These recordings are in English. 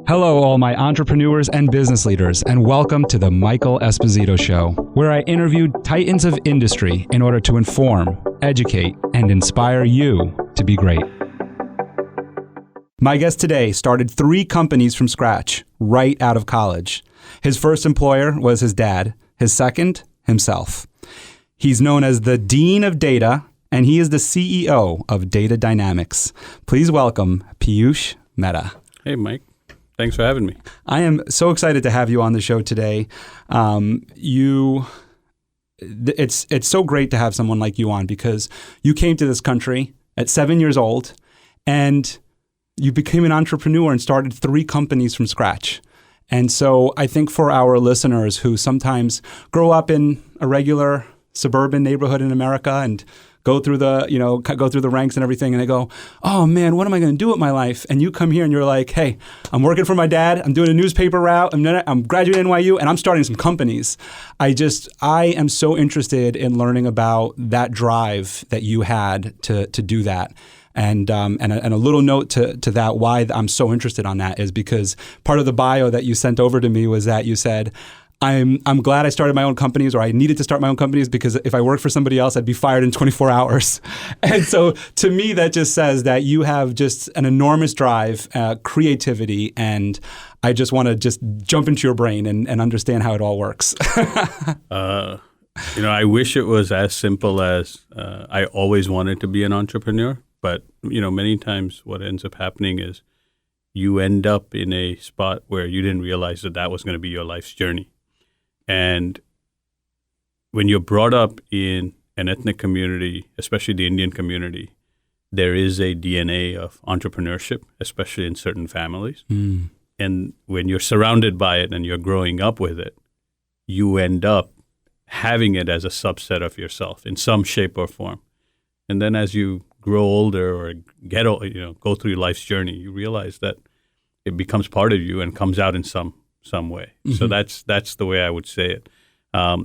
Hello, all my entrepreneurs and business leaders, and welcome to the Michael Esposito Show, where I interviewed titans of industry in order to inform, educate, and inspire you to be great. My guest today started 3 companies from scratch, right out of college. His first employer was his dad, his second, himself. He's known as the Dean of Data, and he is the CEO of Data Dynamics. Please welcome Piyush Mehta. Hey, Mike. Thanks for having me. I am so excited to have you on the show today. It's so great to have someone like you on because you came to this country at 7 years old and you became an entrepreneur and started 3 companies from scratch. And so I think for our listeners who sometimes grow up in a regular suburban neighborhood in America and go through the ranks and everything, and they go, oh man, what am I going to do with my life? And you come here and you're like, hey, I'm working for my dad. I'm doing a newspaper route. I'm graduating NYU, and I'm starting some companies. I am so interested in learning about that drive that you had to do that. And a little note to that, why I'm so interested on that is because part of the bio that you sent over to me was that you said, I'm glad I started my own companies, or I needed to start my own companies, because if I worked for somebody else, I'd be fired in 24 hours. And so to me, that just says that you have just an enormous drive, creativity, and I just want to just jump into your brain and understand how it all works. I wish it was as simple as I always wanted to be an entrepreneur, but many times what ends up happening is you end up in a spot where you didn't realize that was going to be your life's journey. And when you're brought up in an ethnic community, especially the Indian community, there is a DNA of entrepreneurship, especially in certain families. Mm. And when you're surrounded by it and you're growing up with it, you end up having it as a subset of yourself in some shape or form. And then as you grow older or go through your life's journey, you realize that it becomes part of you and comes out in some way. Mm-hmm. So that's the way I would say it.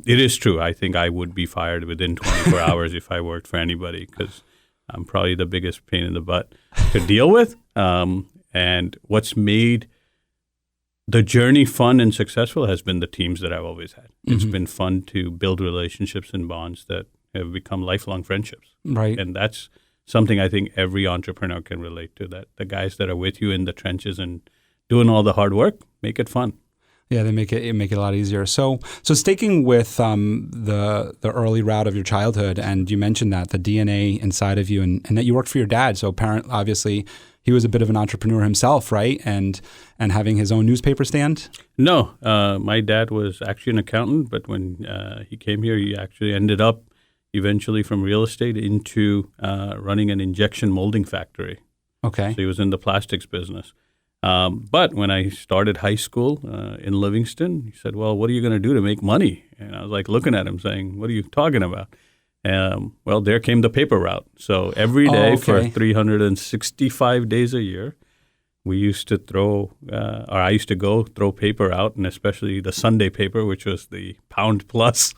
It is true. I think I would be fired within 24 hours if I worked for anybody, because I'm probably the biggest pain in the butt to deal with. And what's made the journey fun and successful has been the teams that I've always had. Mm-hmm. It's been fun to build relationships and bonds that have become lifelong friendships. Right. And that's something I think every entrepreneur can relate to, that the guys that are with you in the trenches and doing all the hard work make it fun. Yeah, they make it a lot easier. So sticking with the early route of your childhood, and you mentioned that the DNA inside of you, and that you worked for your dad. So obviously, he was a bit of an entrepreneur himself, right? And having his own newspaper stand. No, my dad was actually an accountant, but when he came here, he actually ended up eventually from real estate into running an injection molding factory. Okay. So he was in the plastics business. But when I started high school in Livingston, he said, well, what are you going to do to make money? And I was like looking at him saying, what are you talking about? Well, there came the paper route. So every day for 365 days a year, we used to I used to go throw paper out, and especially the Sunday paper, which was the pound plus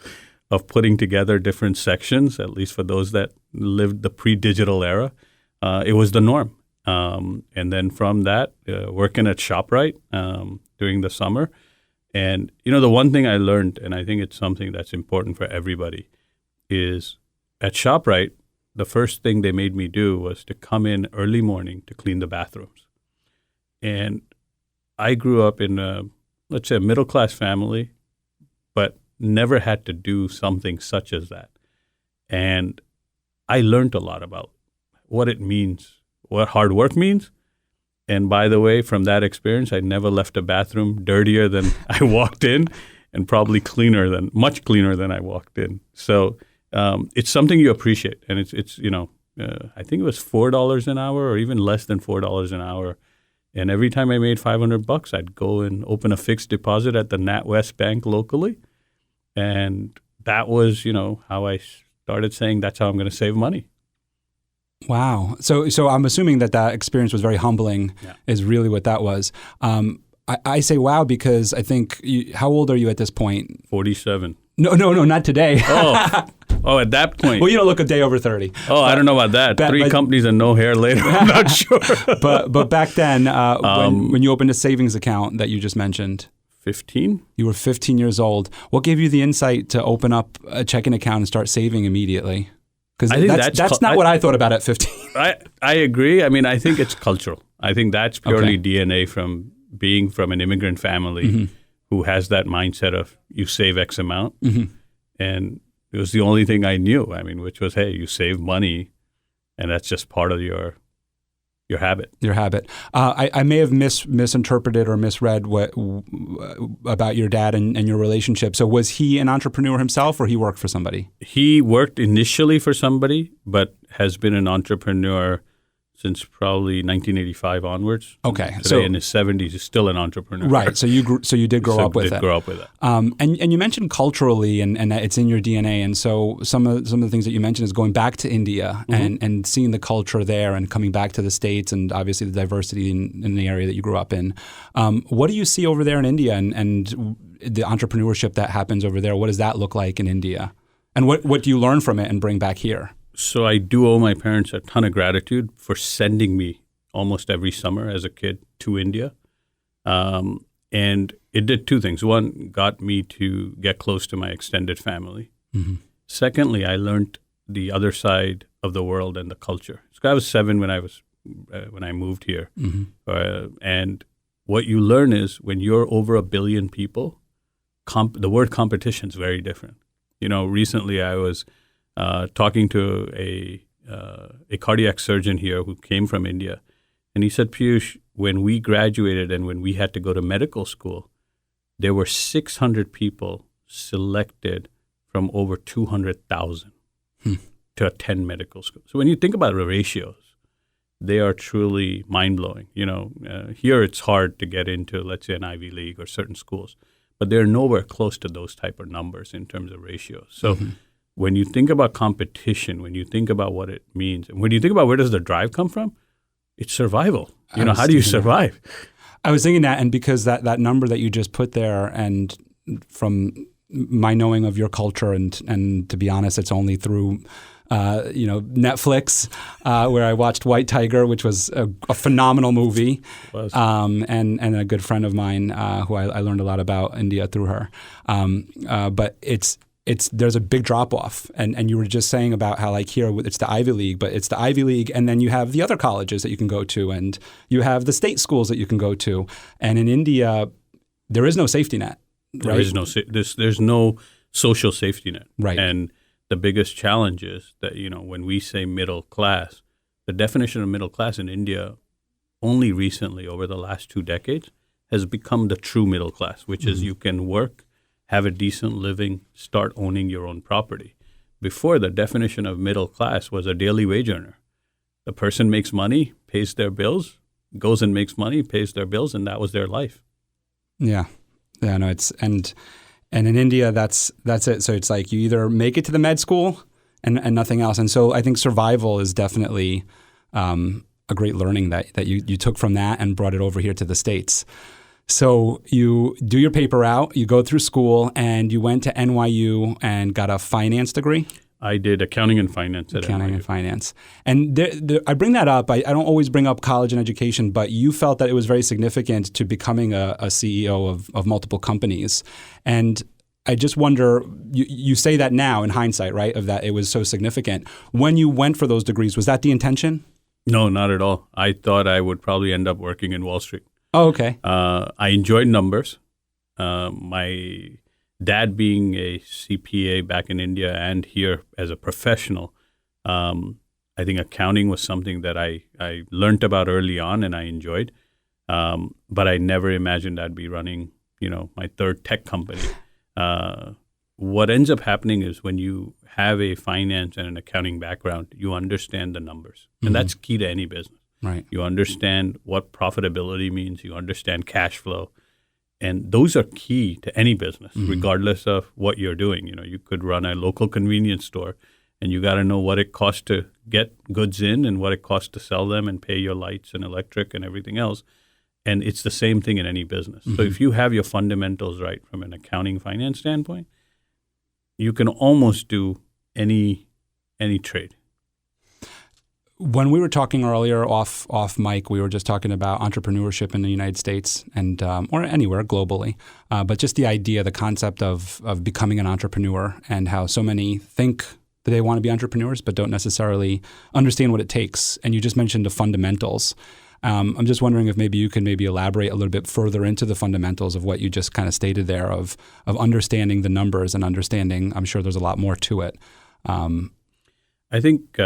of putting together different sections, at least for those that lived the pre-digital era. It was the norm. And then from that, working at ShopRite during the summer. And, the one thing I learned, and I think it's something that's important for everybody, is at ShopRite, the first thing they made me do was to come in early morning to clean the bathrooms. And I grew up in let's say a middle-class family, but never had to do something such as that. And I learned a lot about what it means, what hard work means. And by the way, from that experience, I never left a bathroom dirtier than I walked in, and probably much cleaner than I walked in. So it's something you appreciate. And it's I think it was $4 an hour or even less than $4 an hour. And every time I made $500, I'd go and open a fixed deposit at the NatWest Bank locally. And that was, how I started saying that's how I'm going to save money. Wow. So I'm assuming that experience was very humbling, is really what that was. I say wow because I think, how old are you at this point? 47. No, not today. Oh, at that point. Well, you don't look a day over 30. Oh, I don't know about that. Three companies and no hair later. I'm not sure. but back then, when you opened a savings account that you just mentioned, 15. You were 15 years old. What gave you the insight to open up a checking account and start saving immediately? Because that's not what I thought about at 15. I agree. I mean, I think it's cultural. I think that's purely DNA from being from an immigrant family who has that mindset of you save X amount. And it was the only thing I knew. I mean, which was, hey, you save money, and that's just part of your habit. Your habit. I may have misinterpreted or misread what about your dad and your relationship. So was he an entrepreneur himself, or he worked for somebody? He worked initially for somebody, but has been an entrepreneur since probably 1985 onwards. Okay, today so in his 70s, he's still an entrepreneur. Right. So you did grow up with it. Grow up with it. And you mentioned culturally, and that it's in your DNA. And so some of the things that you mentioned is going back to India and seeing the culture there, and coming back to the States, and obviously the diversity in the area that you grew up in. What do you see over there in India, and the entrepreneurship that happens over there? What does that look like in India? And what do you learn from it and bring back here? So I do owe my parents a ton of gratitude for sending me almost every summer as a kid to India. And it did two things. One, got me to get close to my extended family. Secondly, I learned the other side of the world and the culture. So I was 7 when I moved here. And what you learn is when you're over 1 billion people, the word competition is very different. You know, recently I was talking to a cardiac surgeon here who came from India. And he said, Piyush, when we graduated and when we had to go to medical school, there were 600 people selected from over 200,000 to attend medical school. So when you think about the ratios, they are truly mind-blowing. You know, here it's hard to get into, let's say, an Ivy League or certain schools, but they're nowhere close to those type of numbers in terms of ratios. So when you think about competition, when you think about what it means, and when you think about where does the drive come from, it's survival. You know, how do you survive? I was thinking that, and because that number that you just put there, and from my knowing of your culture, and to be honest, it's only through Netflix, where I watched White Tiger, which was a phenomenal movie, and a good friend of mine who I learned a lot about India through her. But there's a big drop off, and you were just saying about how like here it's the Ivy League, but it's the Ivy League, and then you have the other colleges that you can go to, and you have the state schools that you can go to, and in India there is no safety net. Right? There's no social safety net, right? And the biggest challenge is that, you know, when we say middle class, the definition of middle class in India only recently, over the last 2 decades, has become the true middle class, which is you can work, have a decent living, start owning your own property. Before, the definition of middle class was a daily wage earner. The person makes money, pays their bills, goes and makes money, pays their bills, and that was their life. Yeah, no, it's and in India that's it. So it's like you either make it to the med school and nothing else. And so I think survival is definitely a great learning that you took from that and brought it over here to the States. So you do your paper out, you go through school, and you went to NYU and got a finance degree? I did accounting and finance at Accounting NYU. and finance. And I bring that up. I don't always bring up college and education, but you felt that it was very significant to becoming a CEO of multiple companies. And I just wonder, you say that now in hindsight, right, of that it was so significant. When you went for those degrees, was that the intention? No, not at all. I thought I would probably end up working in Wall Street. Oh, okay. I enjoyed numbers. My dad being a CPA back in India and here as a professional, I think accounting was something that I learned about early on and I enjoyed. But I never imagined I'd be running, my third tech company. What ends up happening is when you have a finance and an accounting background, you understand the numbers. And that's key to any business. Right. You understand what profitability means. You understand cash flow. And those are key to any business, regardless of what you're doing. You could run a local convenience store, and you got to know what it costs to get goods in and what it costs to sell them and pay your lights and electric and everything else. And it's the same thing in any business. So if you have your fundamentals right from an accounting finance standpoint, you can almost do any trade. When we were talking earlier off mic, we were just talking about entrepreneurship in the United States and or anywhere globally, but just the idea, the concept of becoming an entrepreneur and how so many think that they want to be entrepreneurs but don't necessarily understand what it takes. And you just mentioned the fundamentals. I'm just wondering if maybe you can elaborate a little bit further into the fundamentals of what you just kind of stated there of understanding the numbers and understanding. I'm sure there's a lot more to it. I think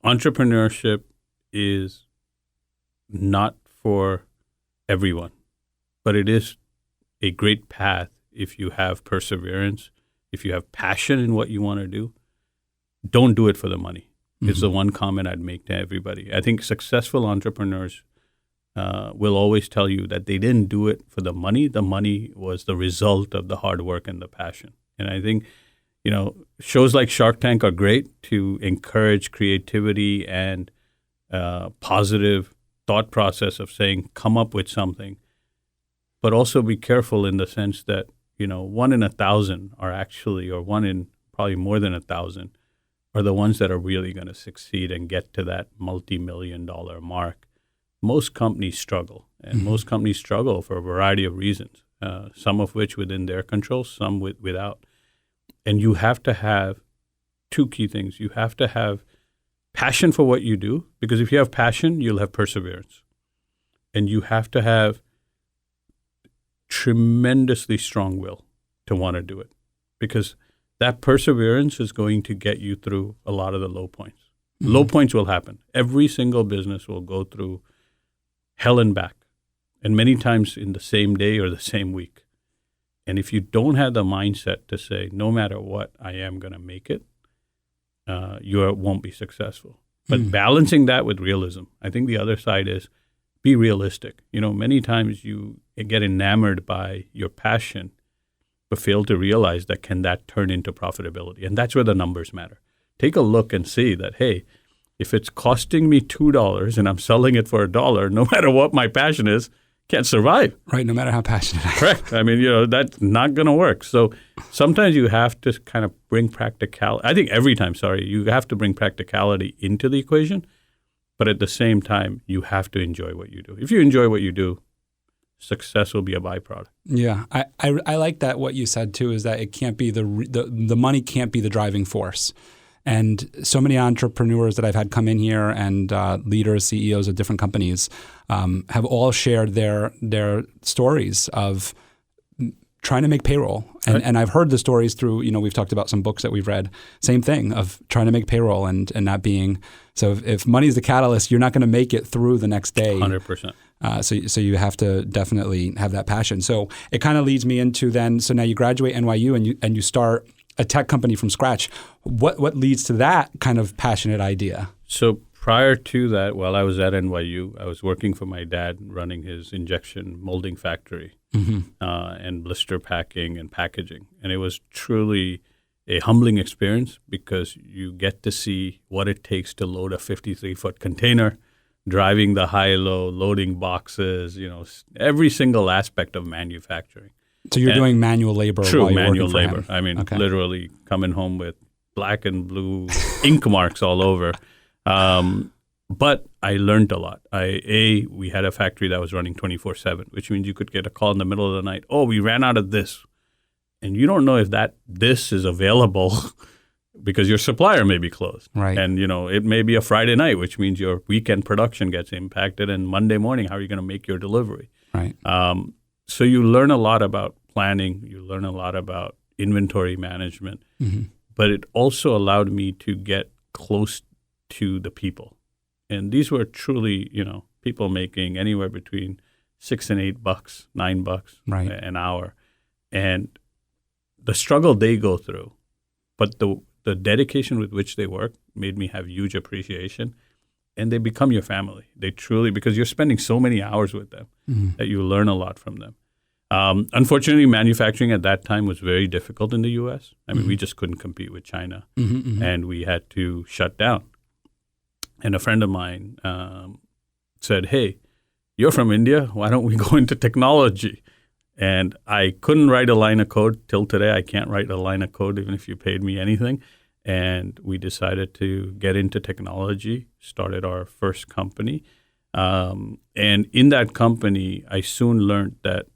entrepreneurship is not for everyone, but it is a great path if you have perseverance, if you have passion in what you want to do. Don't do it for the money. Mm-hmm. It's the one comment I'd make to everybody. I think successful entrepreneurs will always tell you that they didn't do it for the money. The money was the result of the hard work and the passion. And I think shows like Shark Tank are great to encourage creativity and positive thought process of saying, come up with something. But also be careful in the sense that, 1 in 1,000 are actually, or 1 in probably more than 1,000, are the ones that are really going to succeed and get to that multi-million-dollar mark. Most companies struggle, and most companies struggle for a variety of reasons, some of which within their control, some without. And you have to have two key things. You have to have passion for what you do, because if you have passion, you'll have perseverance. And you have to have tremendously strong will to want to do it, because that perseverance is going to get you through a lot of the low points. Mm-hmm. Low points will happen. Every single business will go through hell and back, and many times in the same day or the same week. And if you don't have the mindset to say, no matter what, I am going to make it, you won't be successful. But balancing that with realism, I think the other side is be realistic. Many times you get enamored by your passion, but fail to realize that can that turn into profitability? And that's where the numbers matter. Take a look and see that, hey, if it's costing me $2 and I'm selling it for $1, no matter what my passion is, can't survive. Right, no matter how passionate I am. Correct. I mean, that's not going to work. So sometimes you have to kind of bring practicality. I think every time, you have to bring practicality into the equation. But at the same time, you have to enjoy what you do. If you enjoy what you do, success will be a byproduct. Yeah, I like that. What you said too is that it can't be the money can't be the driving force. And so many entrepreneurs that I've had come in here and leaders, CEOs of different companies have all shared their stories of trying to make payroll. And I've heard the stories through, we've talked about some books that we've read, same thing of trying to make payroll and not being, so if money is the catalyst, you're not going to make it through the next day. 100%. So you have to definitely have that passion. So it kind of leads me into then, so now you graduate NYU and you start a tech company from scratch. What leads to that kind of passionate idea? So prior to that, while I was at NYU, I was working for my dad running his injection molding factory and blister packing and packaging. And it was truly a humbling experience because you get to see what it takes to load a 53-foot container, driving the high-low, loading boxes, every single aspect of manufacturing. So you're doing manual labor true while you're manual working for labor. him. I mean, literally coming home with black and blue ink marks all over. But I learned a lot. We had a factory that was running 24/7, which means you could get a call in the middle of the night. Oh, we ran out of this. And you don't know if this is available because your supplier may be closed. Right. And, it may be a Friday night, which means your weekend production gets impacted. And Monday morning, how are you going to make your delivery? Right. So you learn a lot about planning. You learn a lot about inventory management. Mm-hmm. But it also allowed me to get close to the people. And these were truly, people making anywhere between $6 and $8, $9 an hour. And the struggle they go through, but the dedication with which they work made me have huge appreciation. And they become your family. They truly, because you're spending so many hours with them that you learn a lot from them. Unfortunately, manufacturing at that time was very difficult in the U.S. I mean, we just couldn't compete with China, and we had to shut down. And a friend of mine said, hey, you're from India. Why don't we go into technology? And I couldn't write a line of code till today. I can't write a line of code even if you paid me anything. and we decided to get into technology, started our first company. And in that company, I soon learned that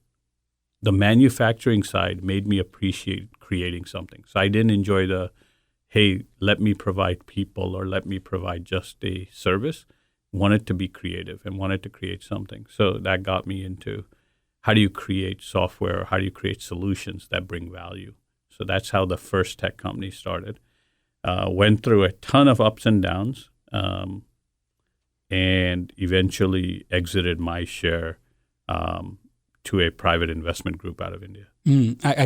the manufacturing side made me appreciate creating something. So I didn't enjoy the, hey, let me provide people or let me provide just a service. Wanted to be creative and wanted to create something. So that got me into how do you create software? How do you create solutions that bring value? So that's how the first tech company started. Went through a ton of ups and downs, and eventually exited my share to a private investment group out of India.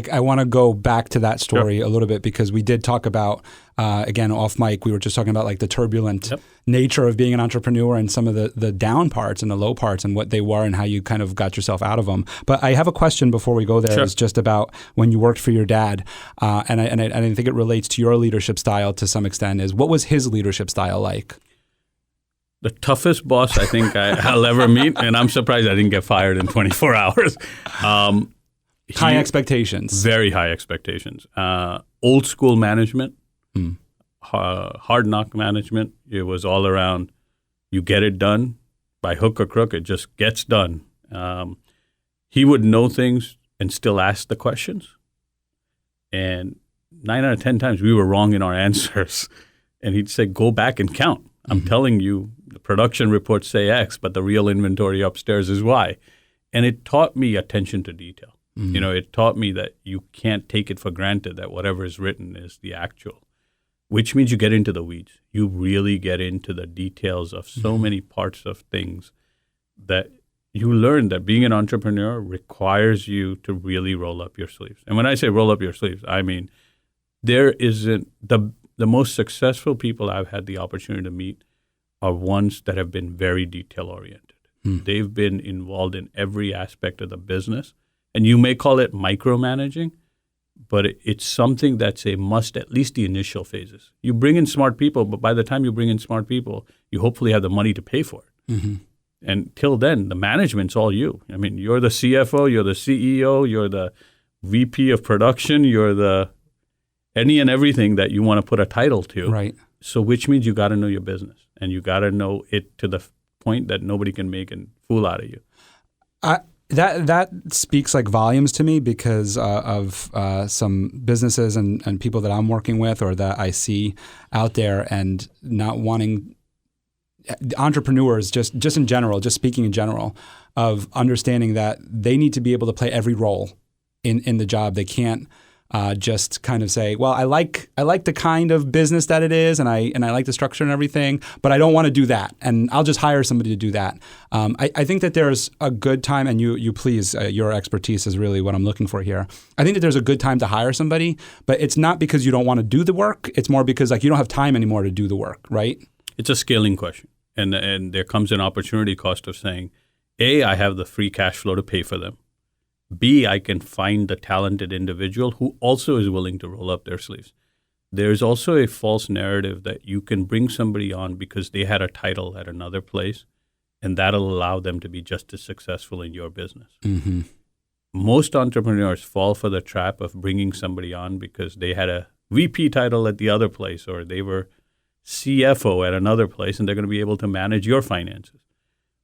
I want to go back to that story a little bit because we did talk about, again, off mic, we were just talking about like the turbulent nature of being an entrepreneur and some of the down parts and the low parts and what they were and how you kind of got yourself out of them. But I have a question before we go there. It's just about when you worked for your dad, and I think it relates to your leadership style to some extent, is what was his leadership style like? The toughest boss I think I'll ever meet, and I'm surprised I didn't get fired in 24 hours. High expectations. Very high expectations. Old school management, hard knock management. It was all around, you get it done. By hook or crook, it just gets done. He would know things and still ask the questions. And 9 out of 10 times we were wrong in our answers. And he'd say, go back and count. I'm telling you, the production reports say X, but the real inventory upstairs is Y. And it taught me attention to detail. You know, it taught me that you can't take it for granted that whatever is written is the actual, which means you get into the weeds. You really get into the details of so many parts of things that you learn that being an entrepreneur requires you to really roll up your sleeves. And when I say roll up your sleeves, I mean there isn't the most successful people I've had the opportunity to meet are ones that have been very detail-oriented. They've been involved in every aspect of the business. And you may call it micromanaging, but it's something that's a must, at least the initial phases. You bring in smart people, but by the time you bring in smart people, you hopefully have the money to pay for it. And till then, the management's all you. I mean, you're the CFO, you're the CEO, you're the VP of production, you're the any and everything that you want to put a title to. Right. So which means you got to know your business and you got to know it to the point that nobody can make a fool out of you. That speaks like volumes to me because of some businesses and people that I'm working with or that I see out there and not wanting entrepreneurs just in general, just speaking in general, of understanding that they need to be able to play every role in the job. They can't just kind of say, well, I like the kind of business that it is, and I like the structure and everything, but I don't want to do that, and I'll just hire somebody to do that. I think that there's a good time, and you please, your expertise is really what I'm looking for here. I think that there's a good time to hire somebody, but it's not because you don't want to do the work. It's more because like you don't have time anymore to do the work, right? It's a scaling question, and there comes an opportunity cost of saying, A, I have the free cash flow to pay for them. B, I can find the talented individual who also is willing to roll up their sleeves. There's also a false narrative that you can bring somebody on because they had a title at another place, and that'll allow them to be just as successful in your business. Most entrepreneurs fall for the trap of bringing somebody on because they had a VP title at the other place or they were CFO at another place, and they're going to be able to manage your finances.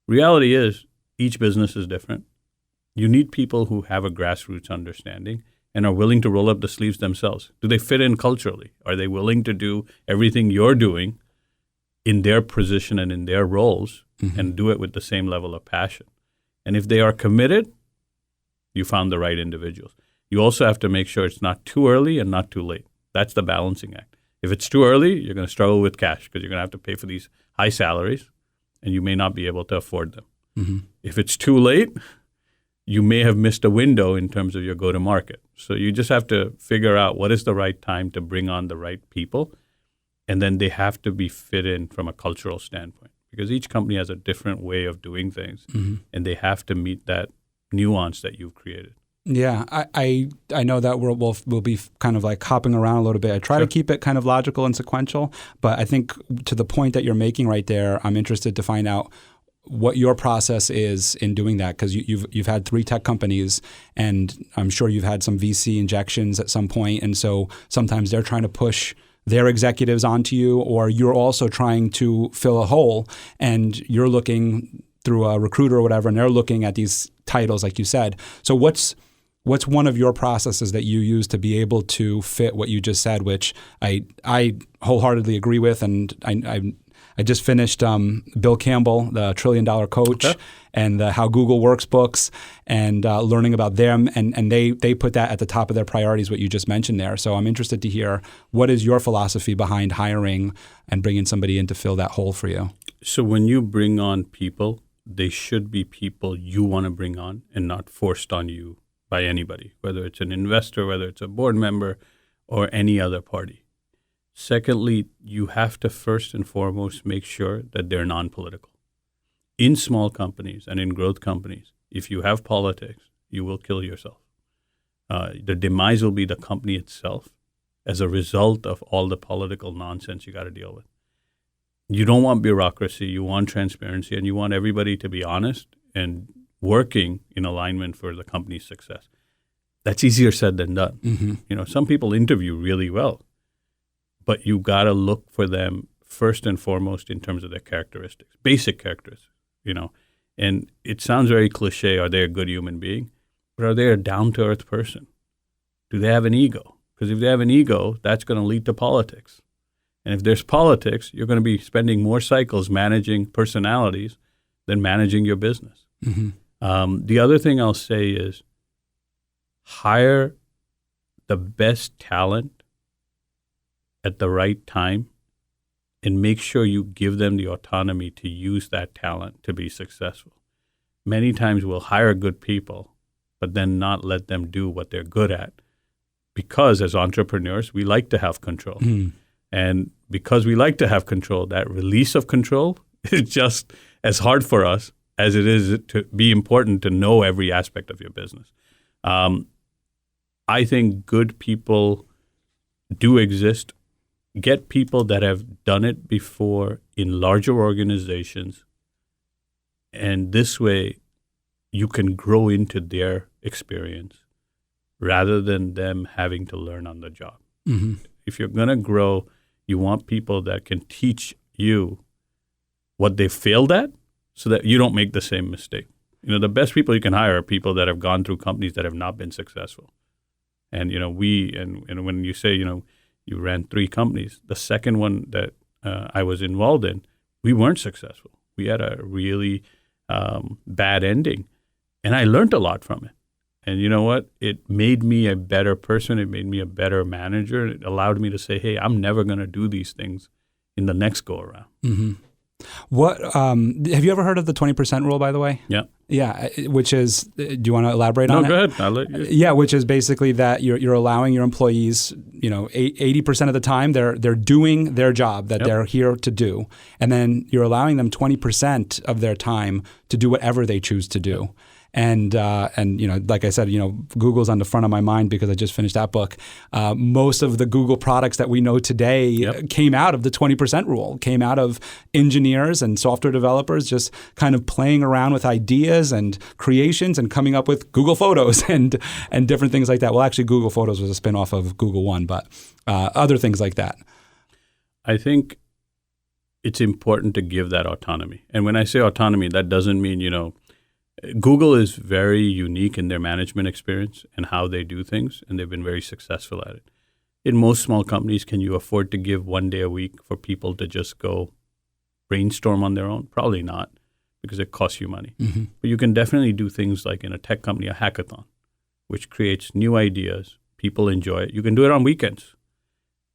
Reality is, each business is different. You need people who have a grassroots understanding and are willing to roll up the sleeves themselves. Do they fit in culturally? Are they willing to do everything you're doing in their position and in their roles and do it with the same level of passion? And if they are committed, you found the right individuals. You also have to make sure it's not too early and not too late. That's the balancing act. If it's too early, you're going to struggle with cash because you're going to have to pay for these high salaries and you may not be able to afford them. If it's too late, you may have missed a window in terms of your go-to-market. So you just have to figure out what is the right time to bring on the right people, and then they have to be fit in from a cultural standpoint because each company has a different way of doing things, and they have to meet that nuance that you've created. Yeah, I know that we'll be kind of like hopping around a little bit. I try to keep it kind of logical and sequential, but I think to the point that you're making right there, I'm interested to find out what your process is in doing that, because you've had 3 tech companies, and I'm sure you've had some VC injections at some point, and so sometimes they're trying to push their executives onto you, or you're also trying to fill a hole and you're looking through a recruiter or whatever, and they're looking at these titles, like you said. So what's one of your processes that you use to be able to fit what you just said, which I wholeheartedly agree with, and I just finished Bill Campbell, the $1 Trillion Coach, Okay. and the How Google Works books, and learning about them, and they put that at the top of their priorities, what you just mentioned there. So I'm interested to hear, what is your philosophy behind hiring and bringing somebody in to fill that hole for you? So when you bring on people, they should be people you want to bring on and not forced on you by anybody, whether it's an investor, whether it's a board member, or any other party. Secondly, you have to first and foremost make sure that they're non-political. In small companies and in growth companies, if you have politics, you will kill yourself. The demise will be the company itself as a result of all the political nonsense you got to deal with. You don't want bureaucracy, you want transparency, and you want everybody to be honest and working in alignment for the company's success. That's easier said than done. Mm-hmm. Some people interview really well, but you got to look for them first and foremost in terms of their characteristics, basic characteristics, And it sounds very cliche, are they a good human being? But are they a down-to-earth person? Do they have an ego? Because if they have an ego, that's going to lead to politics. And if there's politics, you're going to be spending more cycles managing personalities than managing your business. Mm-hmm. The other thing I'll say is hire the best talent at the right time and make sure you give them the autonomy to use that talent to be successful. Many times we'll hire good people, but then not let them do what they're good at, because as entrepreneurs, we like to have control. And because we like to have control, that release of control is just as hard for us as it is to be important to know every aspect of your business. I think good people do exist. Get people that have done it before in larger organizations, and this way you can grow into their experience rather than them having to learn on the job. Mm-hmm. If you're going to grow, you want people that can teach you what they failed at so that you don't make the same mistake. The best people you can hire are people that have gone through companies that have not been successful. And, and when you say, you ran 3 companies, the second one that I was involved in, we weren't successful. We had a really bad ending. And I learned a lot from it. And you know what? It made me a better person. It made me a better manager. It allowed me to say, hey, I'm never going to do these things in the next go around. Mm-hmm. What have you ever heard of the 20% rule, by the way? Yeah. Yeah, which is, do you want to elaborate on it? No, go ahead. I'll let you. Yeah, which is basically that you're allowing your employees, 80% of the time they're doing their job that they're here to do, and then you're allowing them 20% of their time to do whatever they choose to do. And like I said, Google's on the front of my mind because I just finished that book. Most of the Google products that we know today came out of the 20% rule, came out of engineers and software developers just kind of playing around with ideas and creations and coming up with Google Photos and different things like that. Well, actually, Google Photos was a spinoff of Google One, but other things like that. I think it's important to give that autonomy. And when I say autonomy, that doesn't mean, Google is very unique in their management experience and how they do things, and they've been very successful at it. In most small companies, can you afford to give 1 day a week for people to just go brainstorm on their own? Probably not, because it costs you money. Mm-hmm. But you can definitely do things like in a tech company, a hackathon, which creates new ideas. People enjoy it. You can do it on weekends,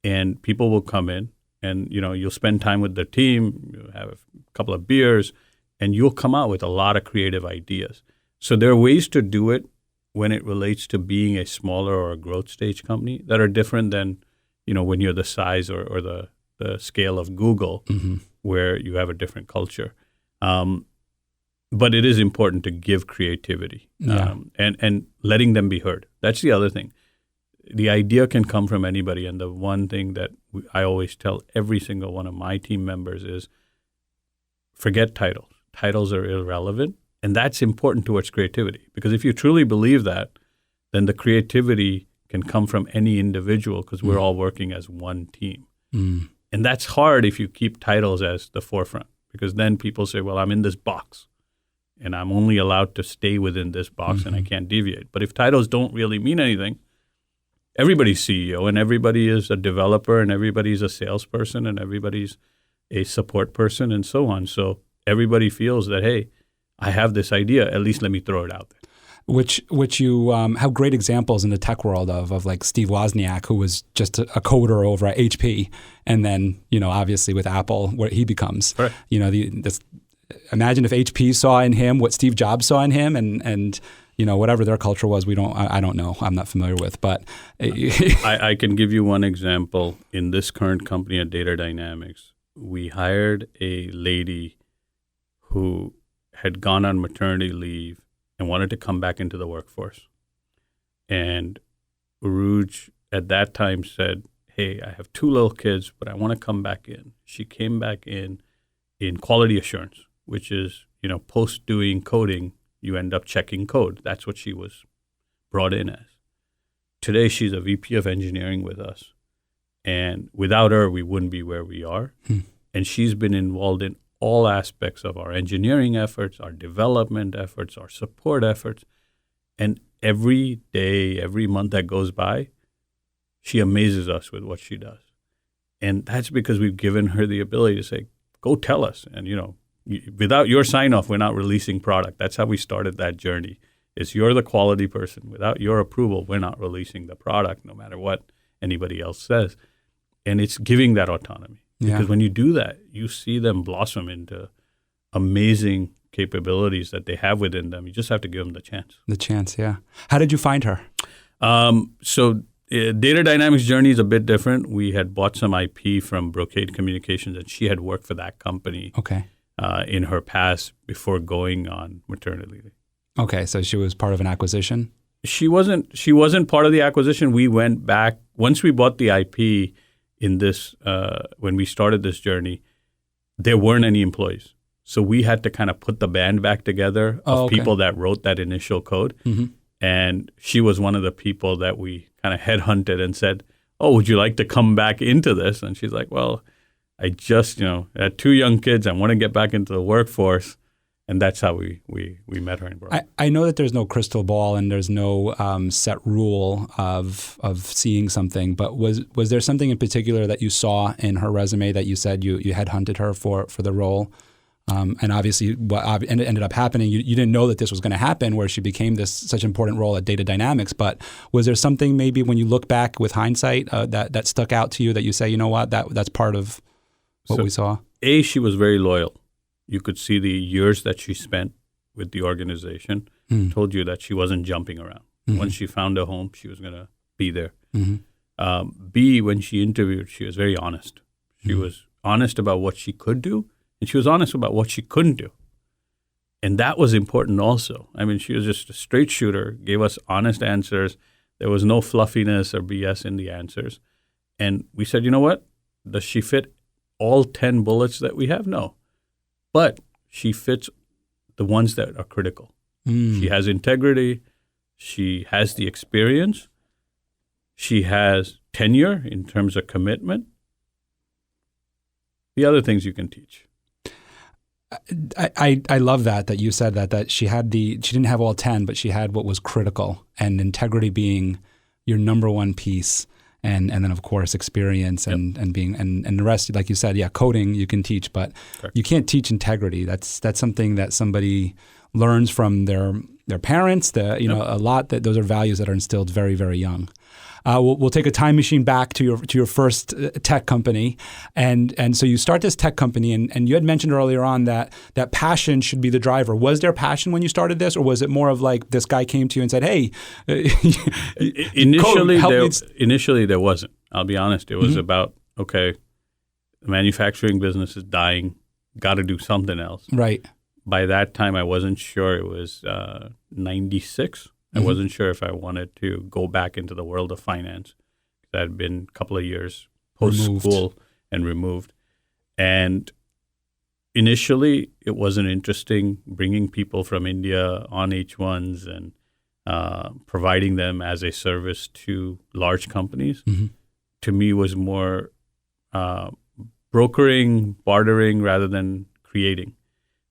and people will come in, and you'll spend time with the team, you'll have a couple of beers, and you'll come out with a lot of creative ideas. So there are ways to do it when it relates to being a smaller or a growth stage company that are different than, when you're the size or the scale of Google, mm-hmm. where you have a different culture. But it is important to give creativity and letting them be heard. That's the other thing. The idea can come from anybody. And the one thing that I always tell every single one of my team members is forget titles. Titles are irrelevant, and that's important towards creativity. Because if you truly believe that, then the creativity can come from any individual because we're all working as one team. And that's hard if you keep titles as the forefront, because then people say, well, I'm in this box and I'm only allowed to stay within this box and I can't deviate. But if titles don't really mean anything, everybody's CEO and everybody is a developer and everybody's a salesperson and everybody's a support person and so on. So everybody feels that, hey, I have this idea, at least let me throw it out there. Which you have great examples in the tech world of like Steve Wozniak, who was just a coder over at HP, and then obviously with Apple, what he becomes. Right. Imagine if HP saw in him what Steve Jobs saw in him, and whatever their culture was, I don't know, I'm not familiar with, but I can give you one example. In this current company at Data Dynamics, we hired a lady who had gone on maternity leave and wanted to come back into the workforce. And Uruj at that time said, hey, I have 2 little kids, but I want to come back in. She came back in quality assurance, which is, post doing coding, you end up checking code. That's what she was brought in as. Today, she's a VP of engineering with us. And without her, we wouldn't be where we are. And she's been involved in all aspects of our engineering efforts, our development efforts, our support efforts. And every day, every month that goes by, she amazes us with what she does. And that's because we've given her the ability to say, go tell us. And, without your sign-off, we're not releasing product. That's how we started that journey. Is you're the quality person. Without your approval, we're not releasing the product, no matter what anybody else says. And it's giving that autonomy. Yeah. Because when you do that, you see them blossom into amazing capabilities that they have within them. You just have to give them the chance. The chance, yeah. How did you find her? Data Dynamics' journey is a bit different. We had bought some IP from Brocade Communications, and she had worked for that company in her past before going on maternity leave. Okay, so she was part of an acquisition? She wasn't part of the acquisition. We went back. Once we bought the IP, in this, when we started this journey, there weren't any employees. So we had to kind of put the band back together of people that wrote that initial code. And she was one of the people that we kind of headhunted and said, oh, would you like to come back into this? And she's like, well, I just, had 2 young kids. I want to get back into the workforce. And that's how we met her in Brooklyn. I know that there's no crystal ball and there's no set rule of seeing something, but was there something in particular that you saw in her resume that you said you headhunted her for the role? And obviously what ended up happening, you didn't know that this was going to happen where she became such an important role at Data Dynamics, but was there something maybe when you look back with hindsight that stuck out to you that you say, you know what, that's part of what we saw? She was very loyal. You could see the years that she spent with the organization, told you that she wasn't jumping around. Once she found a home, she was going to be there. B, when she interviewed, she was very honest. She was honest about what she could do, and she was honest about what she couldn't do. And that was important also. I mean, she was just a straight shooter, gave us honest answers. There was no fluffiness or BS in the answers. And we said, you know what? Does she fit all 10 bullets that we have? No. But she fits the ones that are critical. She has integrity. She has the experience. She has tenure in terms of commitment. The other things you can teach. I love that you said that she didn't have all 10, but she had what was critical, and integrity being your number one piece. And then of course experience and being and the rest, like you said, coding you can teach, but you can't teach integrity. That's something that somebody learns from their parents. A lot that those are values that are instilled very, very young. We'll take a time machine back to your first tech company, and so you start this tech company, and you had mentioned earlier on that passion should be the driver. Was there passion when you started this, or was it more of like this guy came to you and said, "Hey"? Initially there wasn't. I'll be honest. It was about the manufacturing business is dying. Got to do something else. Right. By that time, I wasn't sure. It was 96. I wasn't sure if I wanted to go back into the world of finance. I had been a couple of years post-school and removed. And initially, it wasn't interesting bringing people from India on H-1s and providing them as a service to large companies. To me was more brokering, bartering rather than creating.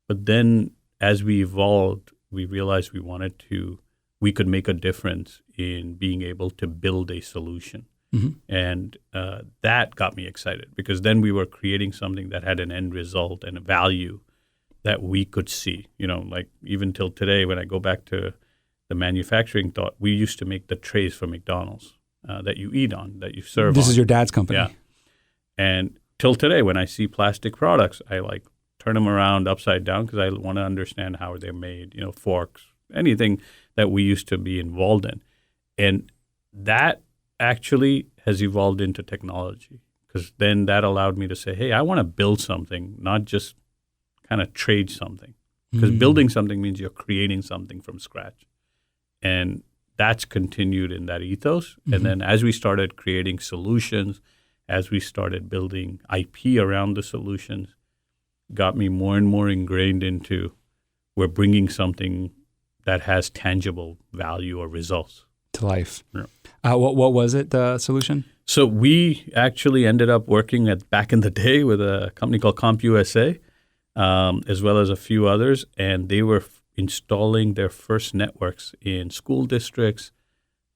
But then as we evolved, we realized we could make a difference in being able to build a solution. Mm-hmm. And that got me excited because then we were creating something that had an end result and a value that we could see. Like even till today, when I go back to the manufacturing thought, we used to make the trays for McDonald's that you eat on, that you serve This on. is your dad's company. Yeah. And till today, when I see plastic products, I turn them around upside down because I want to understand how they're made, forks, anything that we used to be involved in. And that actually has evolved into technology because then that allowed me to say, hey, I want to build something, not just kind of trade something. Because building something means you're creating something from scratch. And that's continued in that ethos. Mm-hmm. And then as we started creating solutions, as we started building IP around the solutions, got me more and more ingrained into we're bringing something that has tangible value or results to life. Yeah. What was it, the solution? So we actually ended up working back in the day with a company called CompUSA, as well as a few others, and they were installing their first networks in school districts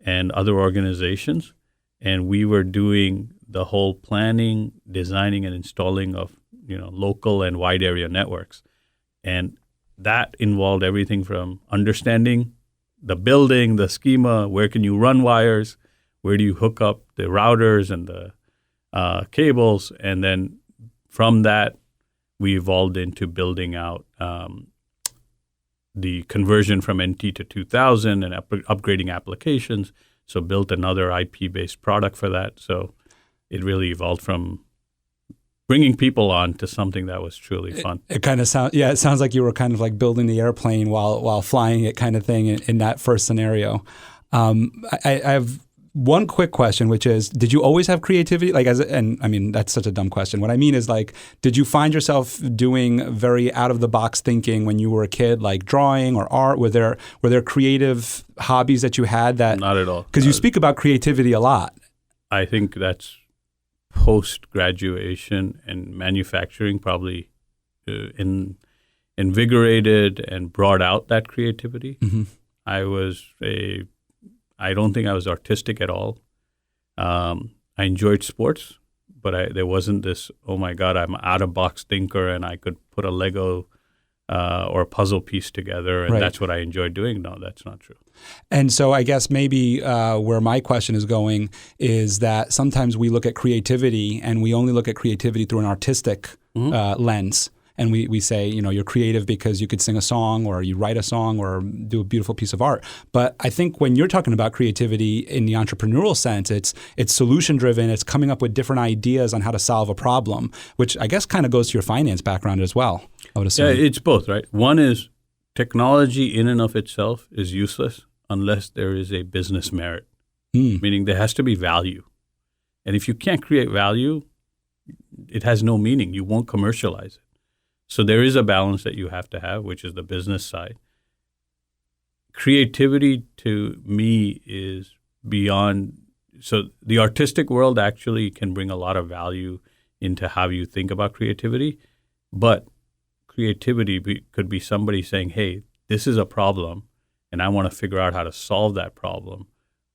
and other organizations. And we were doing the whole planning, designing, and installing of local and wide area networks. And that involved everything from understanding the building, the schema, where can you run wires, where do you hook up the routers and the cables. And then from that, we evolved into building out the conversion from NT to 2000 and upgrading applications. So built another IP-based product for that. So it really evolved from bringing people on to something that was truly fun. It kind of sounds, it sounds like you were kind of like building the airplane while flying it kind of thing in that first scenario. I have one quick question, which is, did you always have creativity? That's such a dumb question. What I mean is did you find yourself doing very out of the box thinking when you were a kid, like drawing or art? Were there creative hobbies that you had that? Not at all. Because you speak about creativity a lot. I think that's post-graduation and manufacturing probably invigorated and brought out that creativity. Mm-hmm. I don't think I was artistic at all. I enjoyed sports, but there wasn't this, oh my God, I'm an out-of-box thinker and I could put a Lego or a puzzle piece together and that's what I enjoyed doing. No, that's not true. And so I guess maybe where my question is going is that sometimes we look at creativity and we only look at creativity through an artistic lens. And we say, you're creative because you could sing a song or you write a song or do a beautiful piece of art. But I think when you're talking about creativity in the entrepreneurial sense, it's solution driven. It's coming up with different ideas on how to solve a problem, which I guess kind of goes to your finance background as well, I would assume. Yeah, it's both, right? One is technology in and of itself is useless unless there is a business merit, meaning there has to be value. And if you can't create value, it has no meaning. You won't commercialize it. So there is a balance that you have to have, which is the business side. Creativity to me is beyond. So the artistic world actually can bring a lot of value into how you think about creativity. But creativity could be somebody saying, hey, this is a problem and I want to figure out how to solve that problem.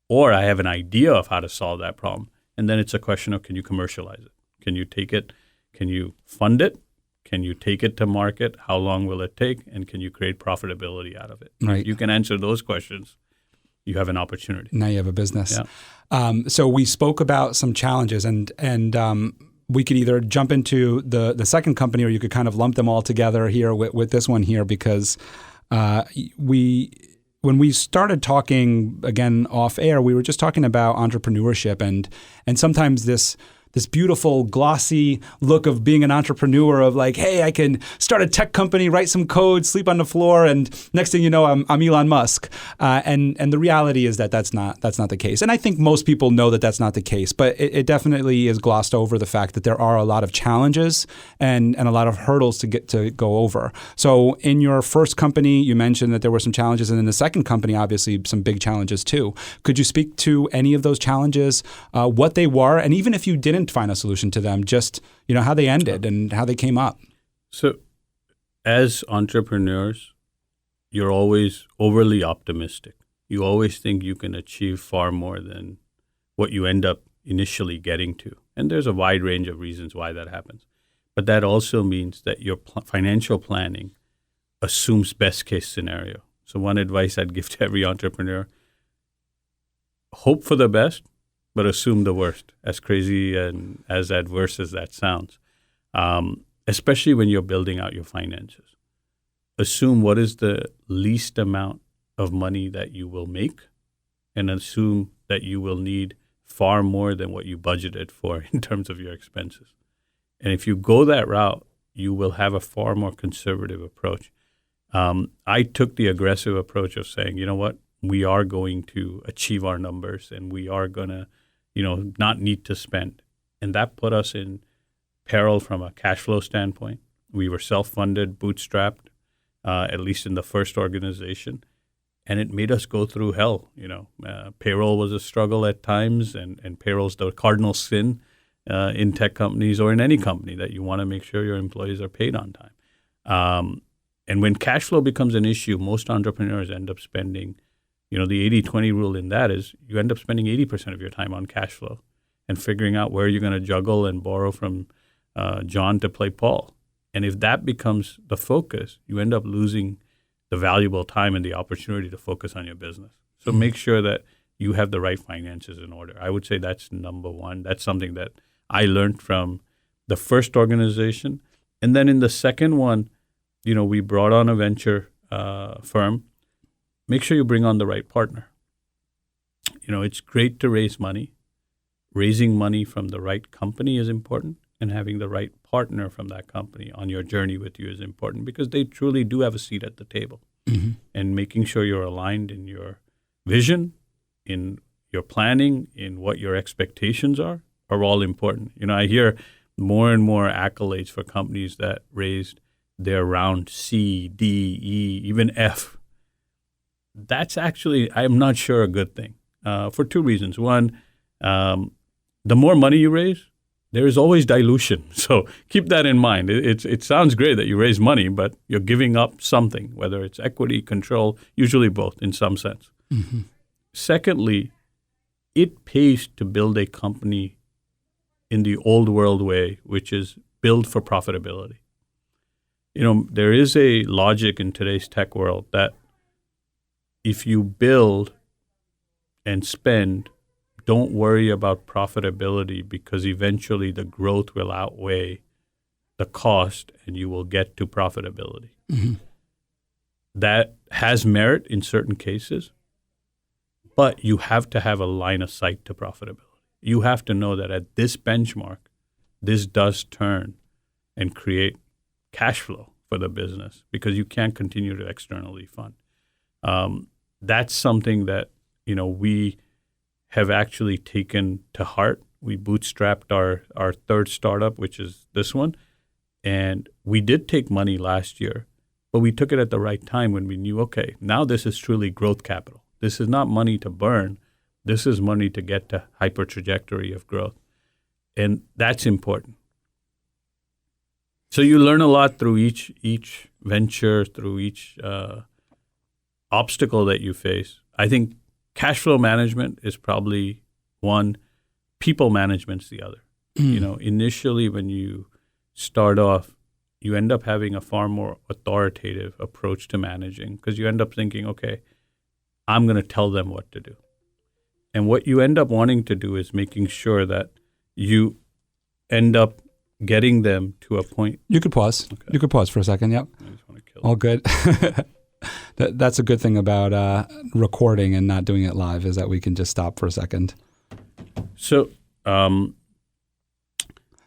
Or I have an idea of how to solve that problem. And then it's a question of, can you commercialize it? Can you take it? Can you fund it? Can you take it to market? How long will it take? And can you create profitability out of it? Right. If you can answer those questions, you have an opportunity. Now you have a business. Yeah. So we spoke about some challenges and we could either jump into the second company or you could kind of lump them all together here with this one here because when we started talking again off air, we were just talking about entrepreneurship and sometimes this beautiful, glossy look of being an entrepreneur of like, hey, I can start a tech company, write some code, sleep on the floor, and next thing you know, I'm Elon Musk. And the reality is that that's not the case. And I think most people know that that's not the case, but it definitely is glossed over the fact that there are a lot of challenges and a lot of hurdles to go over. So in your first company, you mentioned that there were some challenges, and in the second company, obviously some big challenges too. Could you speak to any of those challenges, what they were, and even if you didn't didn't find a solution to them, just, how they ended and how they came up. So as entrepreneurs, you're always overly optimistic. You always think you can achieve far more than what you end up initially getting to. And there's a wide range of reasons why that happens. But that also means that your financial planning assumes best case scenario. So one advice I'd give to every entrepreneur, hope for the best, but assume the worst, as crazy and as adverse as that sounds, especially when you're building out your finances. Assume what is the least amount of money that you will make, and assume that you will need far more than what you budgeted for in terms of your expenses. And if you go that route, you will have a far more conservative approach. I took the aggressive approach of saying, you know what, we are going to achieve our numbers and we are going to, not need to spend. And that put us in peril from a cash flow standpoint. We were self-funded, bootstrapped, at least in the first organization. And it made us go through hell. Payroll was a struggle at times, and payroll's the cardinal sin in tech companies or in any company, that you want to make sure your employees are paid on time. And when cash flow becomes an issue, most entrepreneurs end up spending, the 80-20 rule in that is you end up spending 80% of your time on cash flow and figuring out where you're going to juggle and borrow from John to play Paul. And if that becomes the focus, you end up losing the valuable time and the opportunity to focus on your business. So make sure that you have the right finances in order. I would say that's number one. That's something that I learned from the first organization. And then in the second one, we brought on a venture firm. Make sure you bring on the right partner. It's great to raise money. Raising money from the right company is important, and having the right partner from that company on your journey with you is important, because they truly do have a seat at the table. Mm-hmm. And making sure you're aligned in your vision, in your planning, in what your expectations are all important. I hear more and more accolades for companies that raised their round C, D, E, even F. That's actually, I'm not sure, a good thing for two reasons. One, the more money you raise, there is always dilution. So keep that in mind. It sounds great that you raise money, but you're giving up something, whether it's equity, control, usually both in some sense. Mm-hmm. Secondly, it pays to build a company in the old world way, which is build for profitability. There is a logic in today's tech world that if you build and spend, don't worry about profitability, because eventually the growth will outweigh the cost and you will get to profitability. Mm-hmm. That has merit in certain cases, but you have to have a line of sight to profitability. You have to know that at this benchmark, this does turn and create cash flow for the business, because you can't continue to externally fund. That's something that, we have actually taken to heart. We bootstrapped our third startup, which is this one. And we did take money last year, but we took it at the right time when we knew, okay, now this is truly growth capital. This is not money to burn. This is money to get to hyper trajectory of growth. And that's important. So you learn a lot through each venture, through each obstacle that you face. I think cash flow management is probably one. People management's the other. Initially when you start off, you end up having a far more authoritative approach to managing, because you end up thinking, okay, I'm going to tell them what to do. And what you end up wanting to do is making sure that you end up getting them to a point. You could pause. Okay. You could pause for a second. Yep. I just want to kill all good. That's a good thing about recording and not doing it live, is that we can just stop for a second. So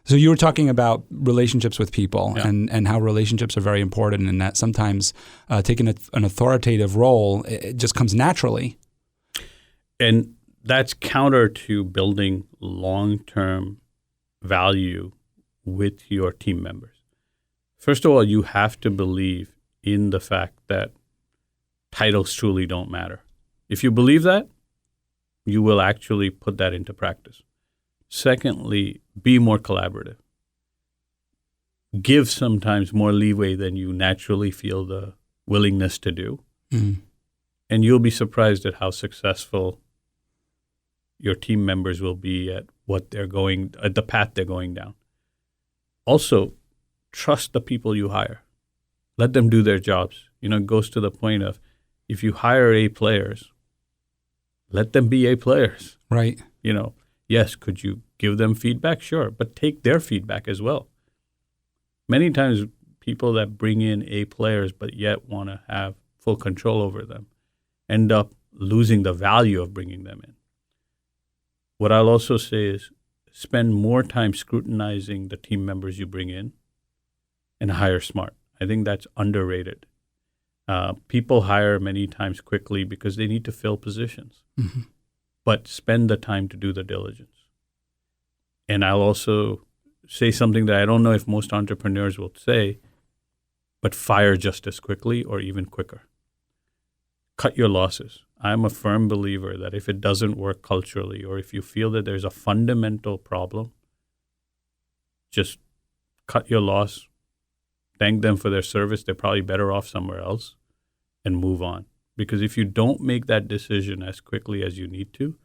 you were talking about relationships with people, yeah, and how relationships are very important, and that sometimes taking an authoritative role, it just comes naturally. And that's counter to building long-term value with your team members. First of all, you have to believe in the fact that titles truly don't matter. If you believe that, you will actually put that into practice. Secondly, be more collaborative. Give sometimes more leeway than you naturally feel the willingness to do. Mm. And you'll be surprised at how successful your team members will be at the path they're going down. Also, trust the people you hire. Let them do their jobs. It goes to the point of, if you hire A players, let them be A players. Right. Yes, could you give them feedback? Sure, but take their feedback as well. Many times people that bring in A players but yet want to have full control over them end up losing the value of bringing them in. What I'll also say is spend more time scrutinizing the team members you bring in and hire smart. I think that's underrated. People hire many times quickly because they need to fill positions, Mm-hmm. but spend the time to do the diligence. And I'll also say something that I don't know if most entrepreneurs will say, but fire just as quickly or even quicker. Cut your losses. I'm a firm believer that if it doesn't work culturally, or if you feel that there's a fundamental problem, just cut your loss, thank them for their service. They're probably better off somewhere else, and move on. Because if you don't make that decision as quickly as you need to,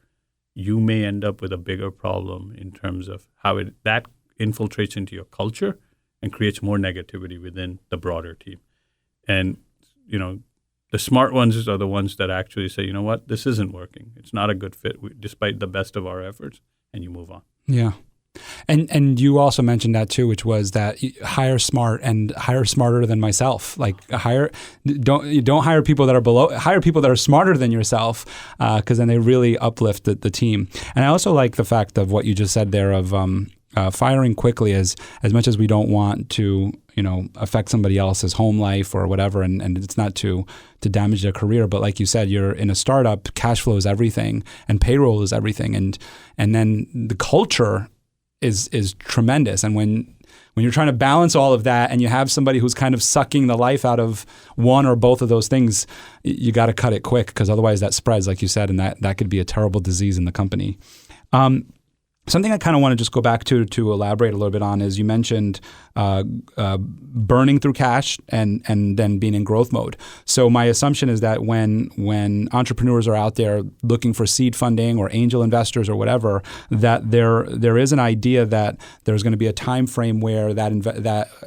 you may end up with a bigger problem in terms of how that infiltrates into your culture and creates more negativity within the broader team. And, the smart ones are the ones that actually say, you know what, this isn't working. It's not a good fit despite the best of our efforts, and you move on. Yeah. And you also mentioned that too, which was that hire smart and hire smarter than myself. Like don't hire people that are below, hire people that are smarter than yourself, because then they really uplift the team. And I also like the fact of what you just said there of firing quickly, as much as we don't want to affect somebody else's home life or whatever, and it's not to damage their career, but like you said, you're in a startup, cash flow is everything and payroll is everything, and then the culture is tremendous. And when you're trying to balance all of that and you have somebody who's kind of sucking the life out of one or both of those things, you got to cut it quick, because otherwise that spreads, like you said, and that could be a terrible disease in the company. Something I kind of want to just go back to elaborate a little bit on is you mentioned burning through cash and then being in growth mode. So my assumption is that when entrepreneurs are out there looking for seed funding or angel investors or whatever, that there is an idea that there's going to be a time frame where that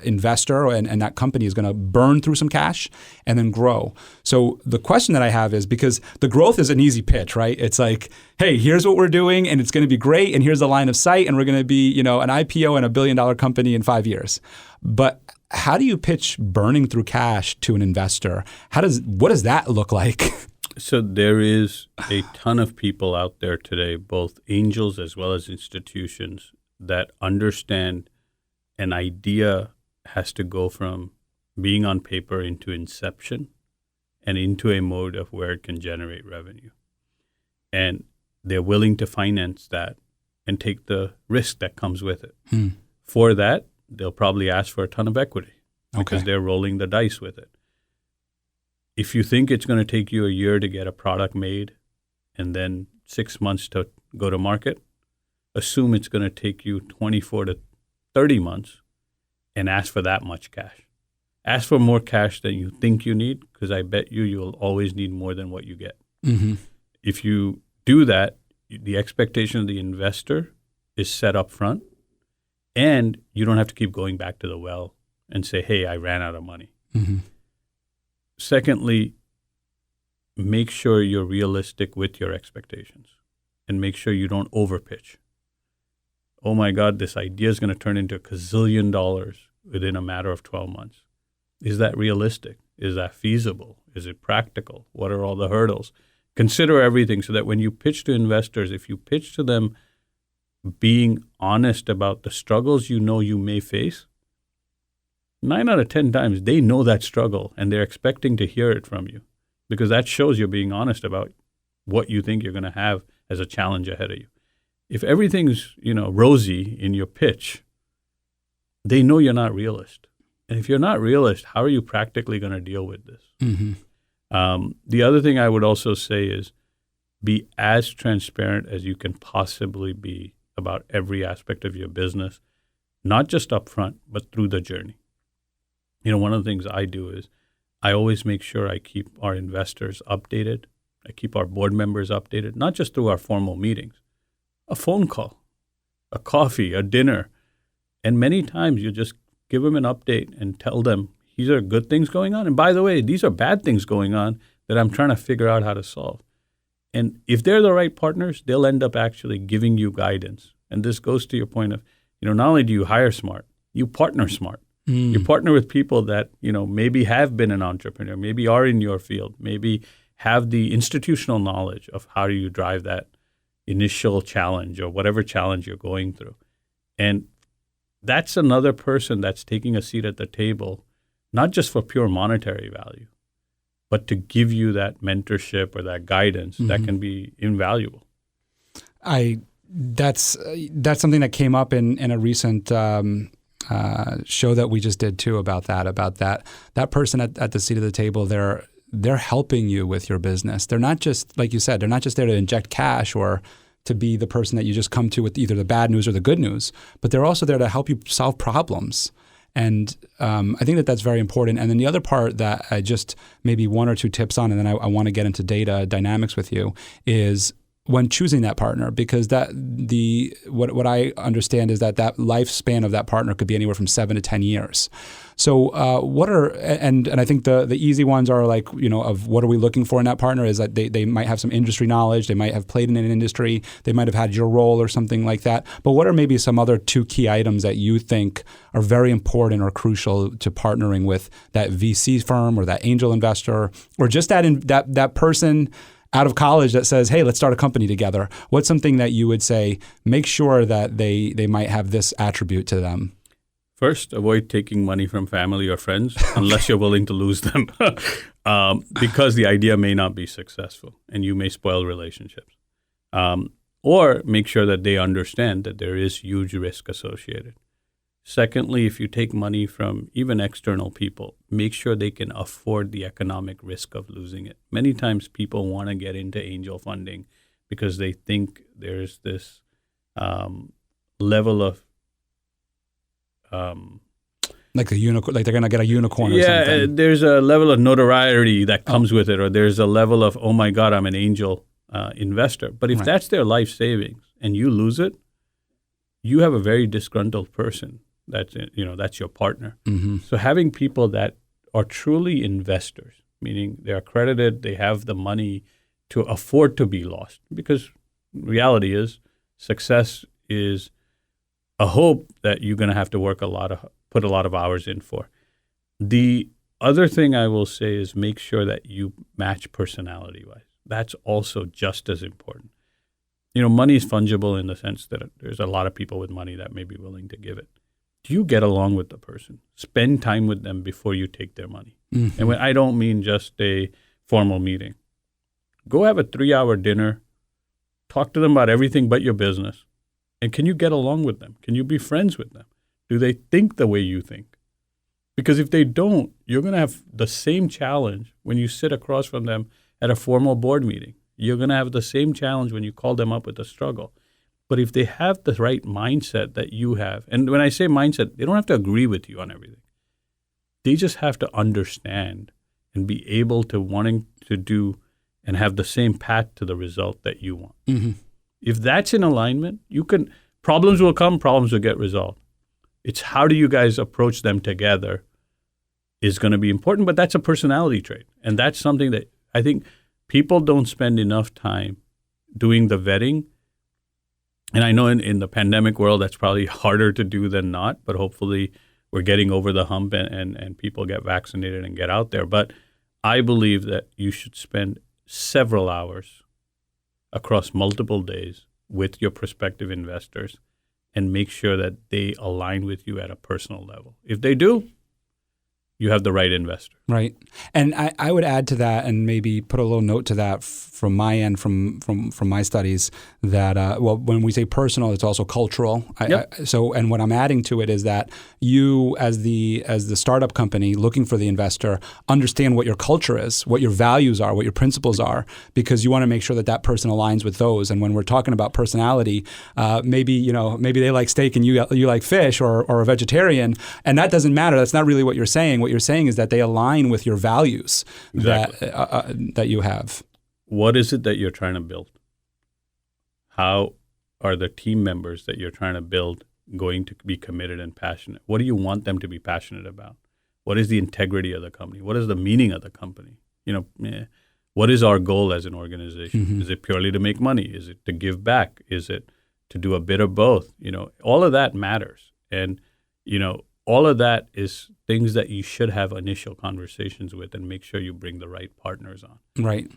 investor and that company is going to burn through some cash and then grow. So the question that I have is, because the growth is an easy pitch, right? It's like, hey, here's what we're doing and it's going to be great, and here's the line of sight, and we're going to be, an IPO and $1 billion company in 5 years. But how do you pitch burning through cash to an investor? What does that look like? So there is a ton of people out there today, both angels as well as institutions, that understand an idea has to go from being on paper into inception and into a mode of where it can generate revenue. And they're willing to finance that and take the risk that comes with it. For that, they'll probably ask for a ton of equity because they're rolling the dice with it. If you think it's going to take you a year to get a product made and then 6 months to go to market, assume it's going to take you 24 to 30 months and ask for that much cash. Ask for more cash than you think you need, because I bet you'll always need more than what you get. Mm-hmm. If you do that, the expectation of the investor is set up front, and you don't have to keep going back to the well and say, hey, I ran out of money. Mm-hmm. Secondly, make sure you're realistic with your expectations and make sure you don't overpitch. Oh my God, this idea is going to turn into $1 gazillion within a matter of 12 months. Is that realistic? Is that feasible? Is it practical? What are all the hurdles? Consider everything, so that when you pitch to investors, if you pitch to them being honest about the struggles you know you may face, 9 out of 10 times they know that struggle and they're expecting to hear it from you, because that shows you're being honest about what you think you're going to have as a challenge ahead of you. If everything's, rosy in your pitch, they know you're not realist. And if you're not realist, how are you practically going to deal with this? Mm-hmm. The other thing I would also say is be as transparent as you can possibly be about every aspect of your business, not just upfront, but through the journey. One of the things I do is I always make sure I keep our investors updated. I keep our board members updated, not just through our formal meetings, a phone call, a coffee, a dinner. And many times you just give them an update and tell them, these are good things going on. And by the way, these are bad things going on that I'm trying to figure out how to solve. And if they're the right partners, they'll end up actually giving you guidance. And this goes to your point of, not only do you hire smart, you partner smart. You partner with people that, maybe have been an entrepreneur, maybe are in your field, maybe have the institutional knowledge of how do you drive that initial challenge or whatever challenge you're going through. And that's another person that's taking a seat at the table, not just for pure monetary value, but to give you that mentorship or that guidance that can be invaluable. That's something that came up in a recent show that we just did too about that person at the seat of the table. They're helping you with your business. They're not just, like you said, they're not just there to inject cash or to be the person that you just come to with either the bad news or the good news, but they're also there to help you solve problems. And I think that's very important. And then the other part that I just maybe one or two tips on, and then I want to get into data dynamics with you, is when choosing that partner, because what I understand is that lifespan of that partner could be anywhere from 7 to 10 years. So and I think the easy ones are like, of what are we looking for in that partner is that they might have some industry knowledge, they might have played in an industry, they might have had your role or something like that. But what are maybe some other 2 key items that you think are very important or crucial to partnering with that VC firm or that angel investor or just that person out of college that says, hey, let's start a company together? What's something that you would say, make sure that they might have this attribute to them? First, avoid taking money from family or friends unless you're willing to lose them because the idea may not be successful and you may spoil relationships. Or make sure that they understand that there is huge risk associated. Secondly, if you take money from even external people, make sure they can afford the economic risk of losing it. Many times people want to get into angel funding because they think there's this level of like they're going to get a unicorn or something. Yeah, there's a level of notoriety that comes with it, or there's a level of, oh my God, I'm an angel investor. But if that's their life savings and you lose it, you have a very disgruntled person. That's your partner. So having people that are truly investors, meaning they're accredited, they have the money to afford to be lost, because reality is success is a hope that you're going to have to put a lot of hours in for. The other thing I will say is make sure that you match personality-wise. That's also just as important. Money is fungible in the sense that there's a lot of people with money that may be willing to give it. Do you get along with the person? Spend time with them before you take their money. And I don't mean just a formal meeting. Go have a 3-hour dinner. Talk to them about everything but your business. And can you get along with them? Can you be friends with them? Do they think the way you think? Because if they don't, you're going to have the same challenge when you sit across from them at a formal board meeting. You're going to have the same challenge when you call them up with a struggle. But if they have the right mindset that you have, and when I say mindset, they don't have to agree with you on everything. They just have to understand and be able to wanting to do and have the same path to the result that you want. If that's in alignment, problems will come, problems will get resolved. It's how do you guys approach them together is going to be important, but that's a personality trait. And that's something that I think people don't spend enough time doing the vetting. And I know in the pandemic world, that's probably harder to do than not, but hopefully we're getting over the hump and people get vaccinated and get out there. But I believe that you should spend several hours across multiple days with your prospective investors and make sure that they align with you at a personal level. If they do, you have the right investor. Right. And I would add to that and maybe put a little note to that from my end, from my studies, that, when we say personal, it's also cultural. Yep. And what I'm adding to it is that you, as the startup company looking for the investor, understand what your culture is, what your values are, what your principles are, because you want to make sure that that person aligns with those. And when we're talking about personality, maybe they like steak and you like fish or a vegetarian, and that doesn't matter. That's not really what you're saying. What you're saying is that they align with your values. Exactly. that you have. What is it that you're trying to build? How are the team members that you're trying to build going to be committed and passionate? What do you want them to be passionate about? What is the integrity of the company? What is the meaning of the company? What is our goal as an organization? Mm-hmm. Is it purely to make money? Is it to give back? Is it to do a bit of both? All of that matters. And, all of that is things that you should have initial conversations with and make sure you bring the right partners on. Right.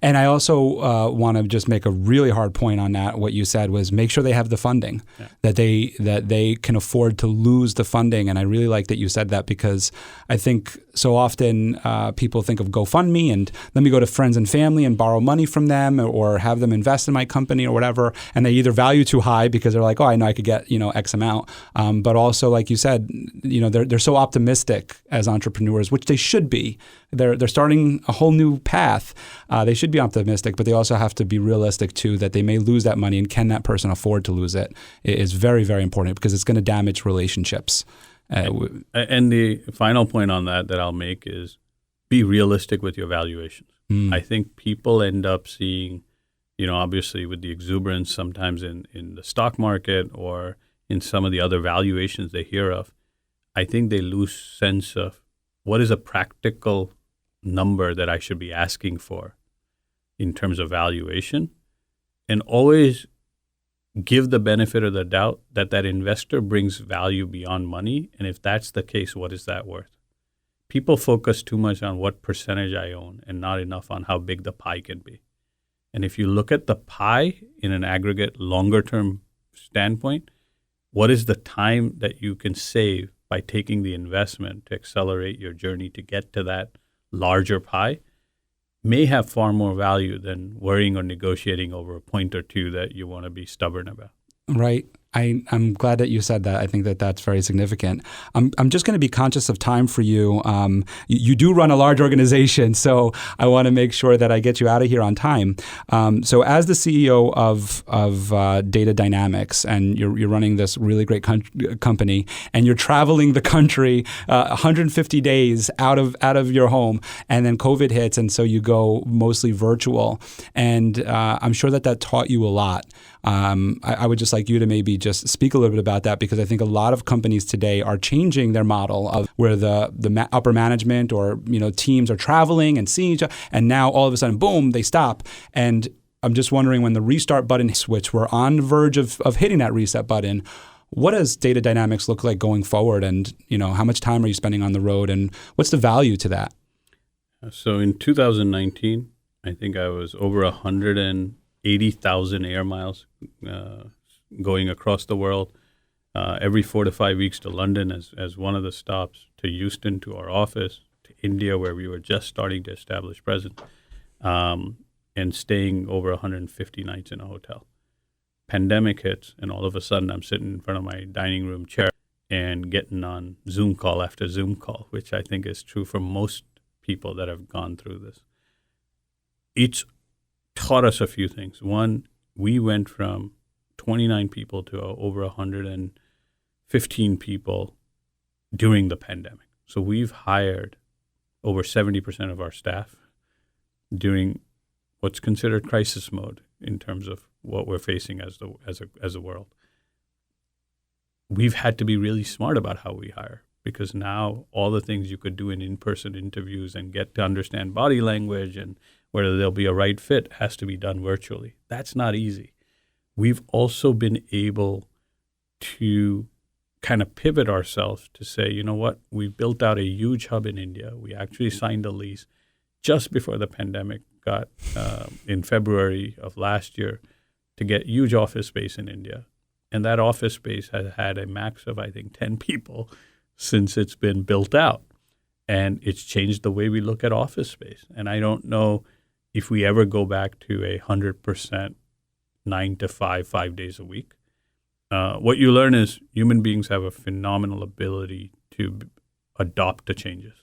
And I also want to just make a really hard point on that. What you said was make sure they have the funding, that they can afford to lose the funding. And I really like that you said that, because I think so often people think of GoFundMe and let me go to friends and family and borrow money from them or have them invest in my company or whatever. And they either value too high because they're like, oh, I know I could get X amount. But also, like you said, they're so optimistic as entrepreneurs, which they should be. They're starting a whole new path. They should be optimistic, but they also have to be realistic too, that they may lose that money, and can that person afford to lose it? It is very, very important, because it's going to damage relationships. And the final point on that I'll make is be realistic with your valuations. I think people end up seeing, obviously with the exuberance sometimes in the stock market or in some of the other valuations they hear of, I think they lose sense of what is a practical number that I should be asking for in terms of valuation, and always give the benefit of the doubt that investor brings value beyond money. And if that's the case, what is that worth? People focus too much on what percentage I own and not enough on how big the pie can be. And if you look at the pie in an aggregate longer term standpoint, what is the time that you can save by taking the investment to accelerate your journey to get to that larger pie may have far more value than worrying or negotiating over a point or two that you want to be stubborn about. Right. I'm glad that you said that. I think that that's very significant. I'm just going to be conscious of time for you. You do run a large organization, so I want to make sure that I get you out of here on time. So as the CEO of Data Dynamics, and you're running this really great company, and you're traveling the country 150 days out of your home, and then COVID hits, and so you go mostly virtual. And I'm sure that taught you a lot. I would just like you to maybe just speak a little bit about that, because I think a lot of companies today are changing their model of where the upper management or teams are traveling and seeing each other, and now all of a sudden, boom, they stop. And I'm just wondering, when the restart button switch, we're on the verge of hitting that reset button. What does Data Dynamics look like going forward? And how much time are you spending on the road, and what's the value to that? So in 2019, I think I was over 180,000 air miles going across the world, every 4 to 5 weeks to London as one of the stops, to Houston, to our office, to India, where we were just starting to establish presence, and staying over 150 nights in a hotel. Pandemic hits, and all of a sudden I'm sitting in front of my dining room chair and getting on Zoom call after Zoom call, which I think is true for most people that have gone through this. It's taught us a few things. One, we went from 29 people to over 115 people during the pandemic. So we've hired over 70% of our staff during what's considered crisis mode in terms of what we're facing as a world. We've had to be really smart about how we hire, because now all the things you could do in in-person interviews and get to understand body language and whether there'll be a right fit has to be done virtually. That's not easy. We've also been able to kind of pivot ourselves to say, you know what, we've built out a huge hub in India. We actually signed a lease just before the pandemic got in February of last year to get huge office space in India. And that office space has had a max of, I think, 10 people since it's been built out. And it's changed the way we look at office space. And I don't know if we ever go back to 100% 9 to 5, 5 days a week. What you learn is human beings have a phenomenal ability to adopt to changes.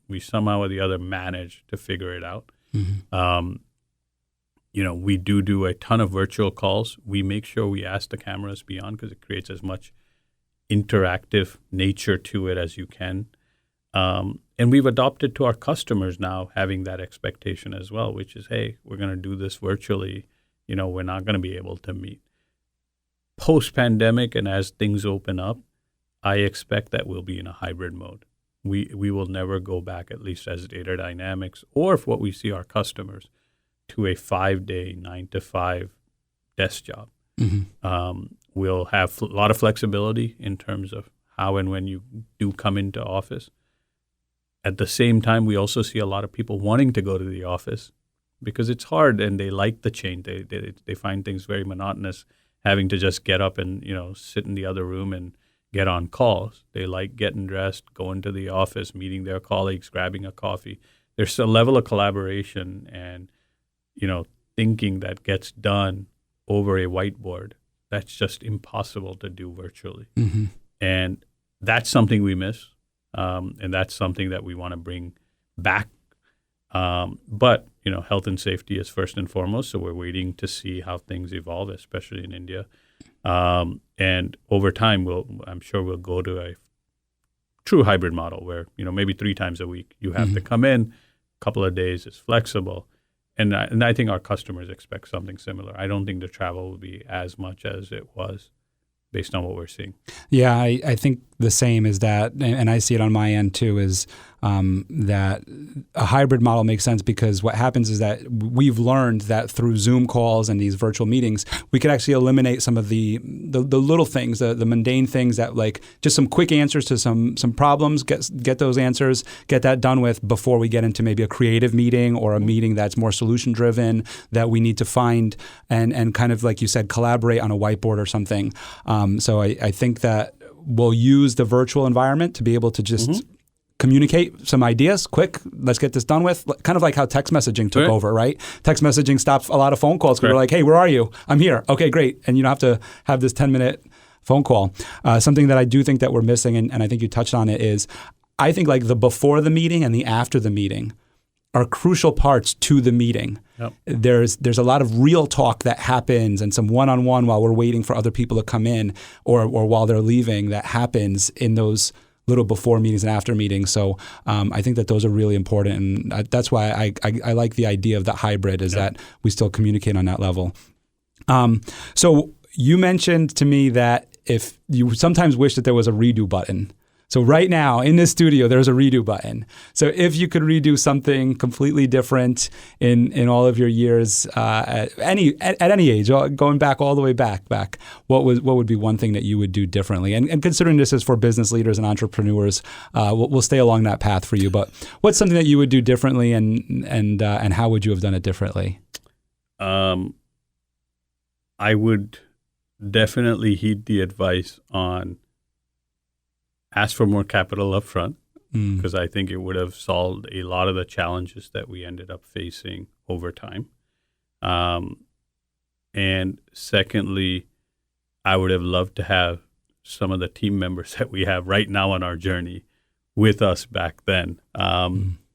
We somehow or the other manage to figure it out. Mm-hmm. We do a ton of virtual calls. We make sure we ask the cameras be on because it creates as much interactive nature to it as you can. And we've adopted to our customers now having that expectation as well, which is, hey, we're going to do this virtually. We're not going to be able to meet. Post-pandemic and as things open up, I expect that we'll be in a hybrid mode. We will never go back, at least as Data Dynamics or if what we see our customers, to a 5-day, 9 to 5 desk job. Mm-hmm. We'll have a lot of flexibility in terms of how and when you do come into office. At the same time, we also see a lot of people wanting to go to the office because it's hard and they like the change. They find things very monotonous, having to just get up and sit in the other room and get on calls. They like getting dressed, going to the office, meeting their colleagues, grabbing a coffee. There's a level of collaboration and thinking that gets done over a whiteboard that's just impossible to do virtually. Mm-hmm. And that's something we miss. And that's something that we want to bring back. But health and safety is first and foremost. So we're waiting to see how things evolve, especially in India. And over time, I'm sure we'll go to a true hybrid model where, maybe 3 times a week you have mm-hmm. to come in, a couple of days is flexible. And I think our customers expect something similar. I don't think the travel will be as much as it was based on what we're seeing. Yeah, I think the same is that, and I see it on my end too, is that a hybrid model makes sense because what happens is that we've learned that through Zoom calls and these virtual meetings, we can actually eliminate some of the little things, the mundane things that like just some quick answers to some problems, get those answers, get that done with before we get into maybe a creative meeting or a meeting that's more solution driven that we need to find and kind of like you said, collaborate on a whiteboard or something. So I think that we'll use the virtual environment to be able to just mm-hmm. communicate some ideas quick. Let's get this done with. Kind of like how text messaging took over, right? Text messaging stopped a lot of phone calls because we're like, hey, where are you? I'm here. Okay, great. And you don't have to have this 10-minute phone call. Something that I do think that we're missing, and I think you touched on it, is I think like the before the meeting and the after the meeting are crucial parts to the meeting. Yep. There's a lot of real talk that happens and some one-on-one while we're waiting for other people to come in or while they're leaving that happens in those little before meetings and after meetings. So I think that those are really important. And that's why I like the idea of the hybrid is that we still communicate on that level. So you mentioned to me that if you sometimes wish that there was a redo button. So right now in this studio, there's a redo button. So if you could redo something completely different in all of your years, at any age, going back all the way back, what would be one thing that you would do differently? And considering this is for business leaders and entrepreneurs, we'll stay along that path for you. But what's something that you would do differently, and how would you have done it differently? I would definitely heed the advice on ask for more capital up front because I think it would have solved a lot of the challenges that we ended up facing over time. And secondly, I would have loved to have some of the team members that we have right now on our journey with us back then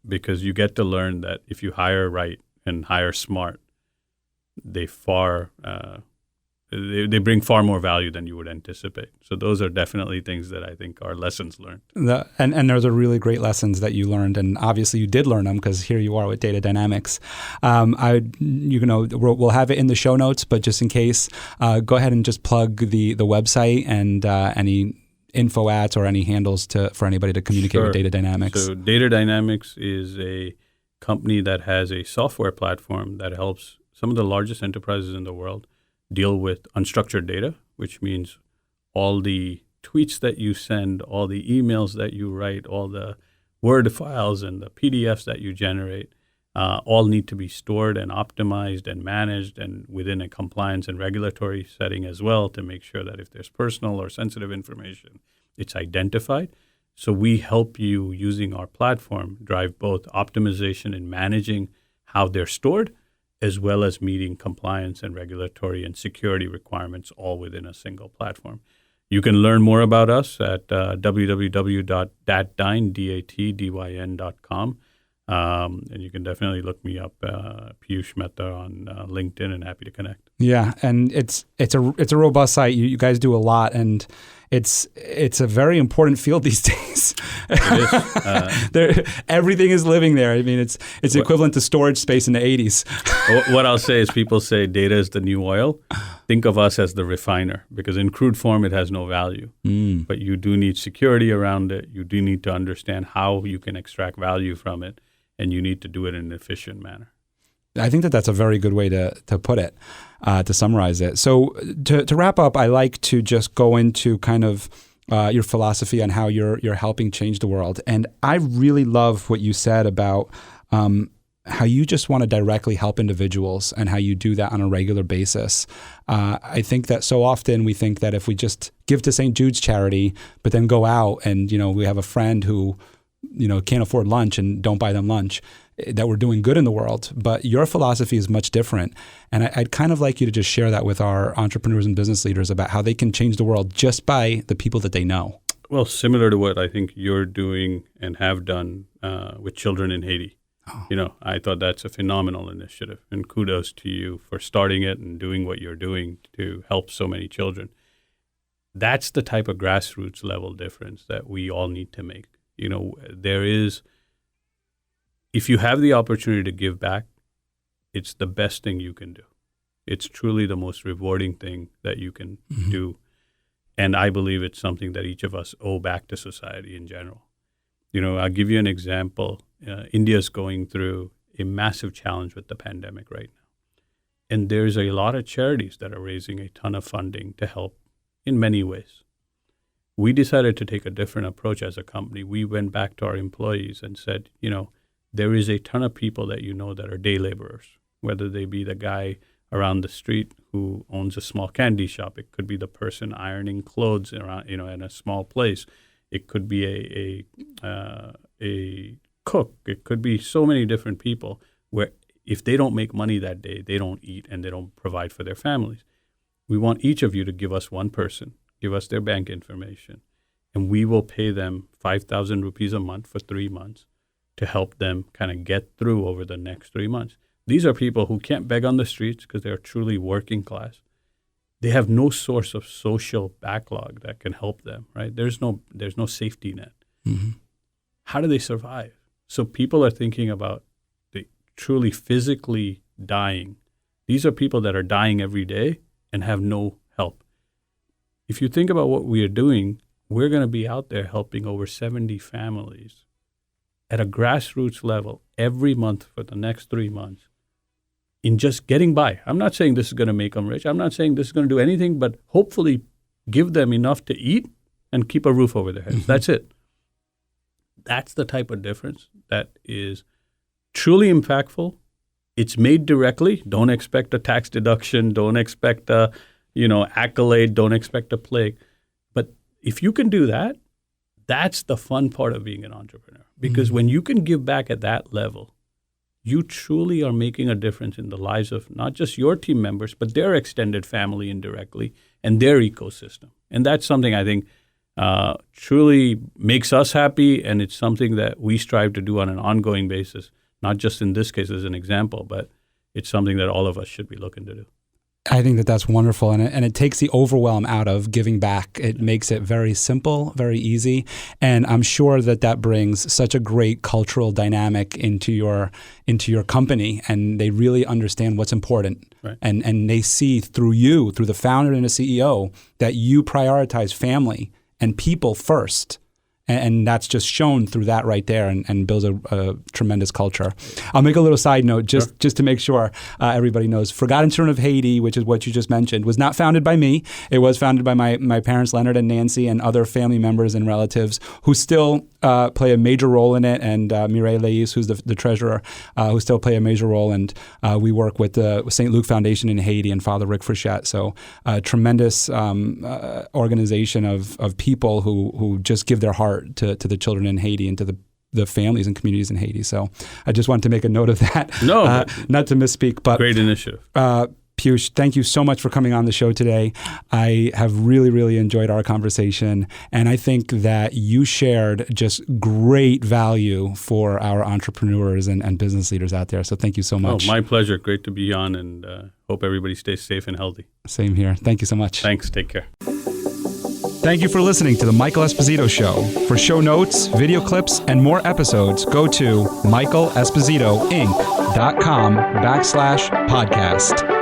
because you get to learn that if you hire right and hire smart, they bring far more value than you would anticipate. So those are definitely things that I think are lessons learned. And those are really great lessons that you learned, and obviously you did learn them because here you are with Data Dynamics. We'll have it in the show notes, but just in case, go ahead and just plug the website and any info ads or any handles for anybody to communicate with Data Dynamics. So Data Dynamics is a company that has a software platform that helps some of the largest enterprises in the world deal with unstructured data, which means all the tweets that you send, all the emails that you write, all the Word files and the PDFs that you generate, all need to be stored and optimized and managed and within a compliance and regulatory setting as well to make sure that if there's personal or sensitive information, it's identified. So we help you using our platform drive both optimization in managing how they're stored, as well as meeting compliance and regulatory and security requirements all within a single platform. You can learn more about us at www.datdyn.com. And you can definitely look me up, Piyush Mehta, on LinkedIn, and happy to connect. Yeah, and it's a robust site. You guys do a lot, and it's a very important field these days. It is. Everything is living there. I mean, it's equivalent to storage space in the 80s. What I'll say is, people say data is the new oil. Think of us as the refiner, because in crude form it has no value. But you do need security around it. You do need to understand how you can extract value from it, and you need to do it in an efficient manner. I think that's a very good way to put it, to summarize it. So to wrap up, I like to just go into kind of your philosophy on how you're helping change the world. And I really love what you said about how you just want to directly help individuals and how you do that on a regular basis. I think that so often we think that if we just give to St. Jude's charity, but then go out and, we have a friend who, can't afford lunch and don't buy them lunch, that we're doing good in the world. But your philosophy is much different. And I'd kind of like you to just share that with our entrepreneurs and business leaders about how they can change the world just by the people that they know. Well, similar to what I think you're doing and have done with children in Haiti. Oh. I thought that's a phenomenal initiative, and kudos to you for starting it and doing what you're doing to help so many children. That's the type of grassroots level difference that we all need to make. There is, if you have the opportunity to give back, it's the best thing you can do. It's truly the most rewarding thing that you can do. And I believe it's something that each of us owe back to society in general. I'll give you an example. India's going through a massive challenge with the pandemic right now. And there's a lot of charities that are raising a ton of funding to help in many ways. We decided to take a different approach as a company. We went back to our employees and said, there is a ton of people that that are day laborers, whether they be the guy around the street who owns a small candy shop. It could be the person ironing clothes around, in a small place. It could be a cook. It could be so many different people where if they don't make money that day, they don't eat and they don't provide for their families. We want each of you to give us one person, give us their bank information, and we will pay them 5,000 rupees a month for 3 months to help them kind of get through over the next 3 months. These are people who can't beg on the streets because they're truly working class. They have no source of social backlog that can help them, right? There's no safety net. Mm-hmm. How do they survive? So people are thinking about the truly physically dying. These are people that are dying every day and have no help. If you think about what we are doing, we're going to be out there helping over 70 families at a grassroots level every month for the next 3 months in just getting by. I'm not saying this is going to make them rich. I'm not saying this is going to do anything, but hopefully give them enough to eat and keep a roof over their heads. Mm-hmm. That's it. That's the type of difference that is truly impactful. It's made directly. Don't expect a tax deduction. Don't expect a, accolade. Don't expect a plaque. But if you can do that, that's the fun part of being an entrepreneur. Because when you can give back at that level, you truly are making a difference in the lives of not just your team members, but their extended family indirectly and their ecosystem. And that's something I think truly makes us happy, and it's something that we strive to do on an ongoing basis, not just in this case as an example, but it's something that all of us should be looking to do. I think that's wonderful, and it takes the overwhelm out of giving back. It makes it very simple, very easy, and I'm sure that brings such a great cultural dynamic into your company, and they really understand what's important, right. And they see through you, through the founder and the CEO, that you prioritize family and people first. And that's just shown through that right there, and builds a tremendous culture. I'll make a little side note just to make sure everybody knows. Forgotten Children of Haiti, which is what you just mentioned, was not founded by me. It was founded by my parents, Leonard and Nancy, and other family members and relatives who still play a major role in it, and Mireille Leis, who's the treasurer, who still play a major role. And we work with the St. Luke Foundation in Haiti and Father Rick Frechette. So a tremendous organization of people who just give their heart heart to the children in Haiti and to the families and communities in Haiti. So I just wanted to make a note of that. No, not to misspeak, but great initiative. Piyush, thank you so much for coming on the show today. I have really, really enjoyed our conversation. And I think that you shared just great value for our entrepreneurs and business leaders out there. So thank you so much. Oh, my pleasure. Great to be on, and hope everybody stays safe and healthy. Same here. Thank you so much. Thanks. Take care. Thank you for listening to The Michael Esposito Show. For show notes, video clips, and more episodes, go to michaelespositoinc.com/podcast.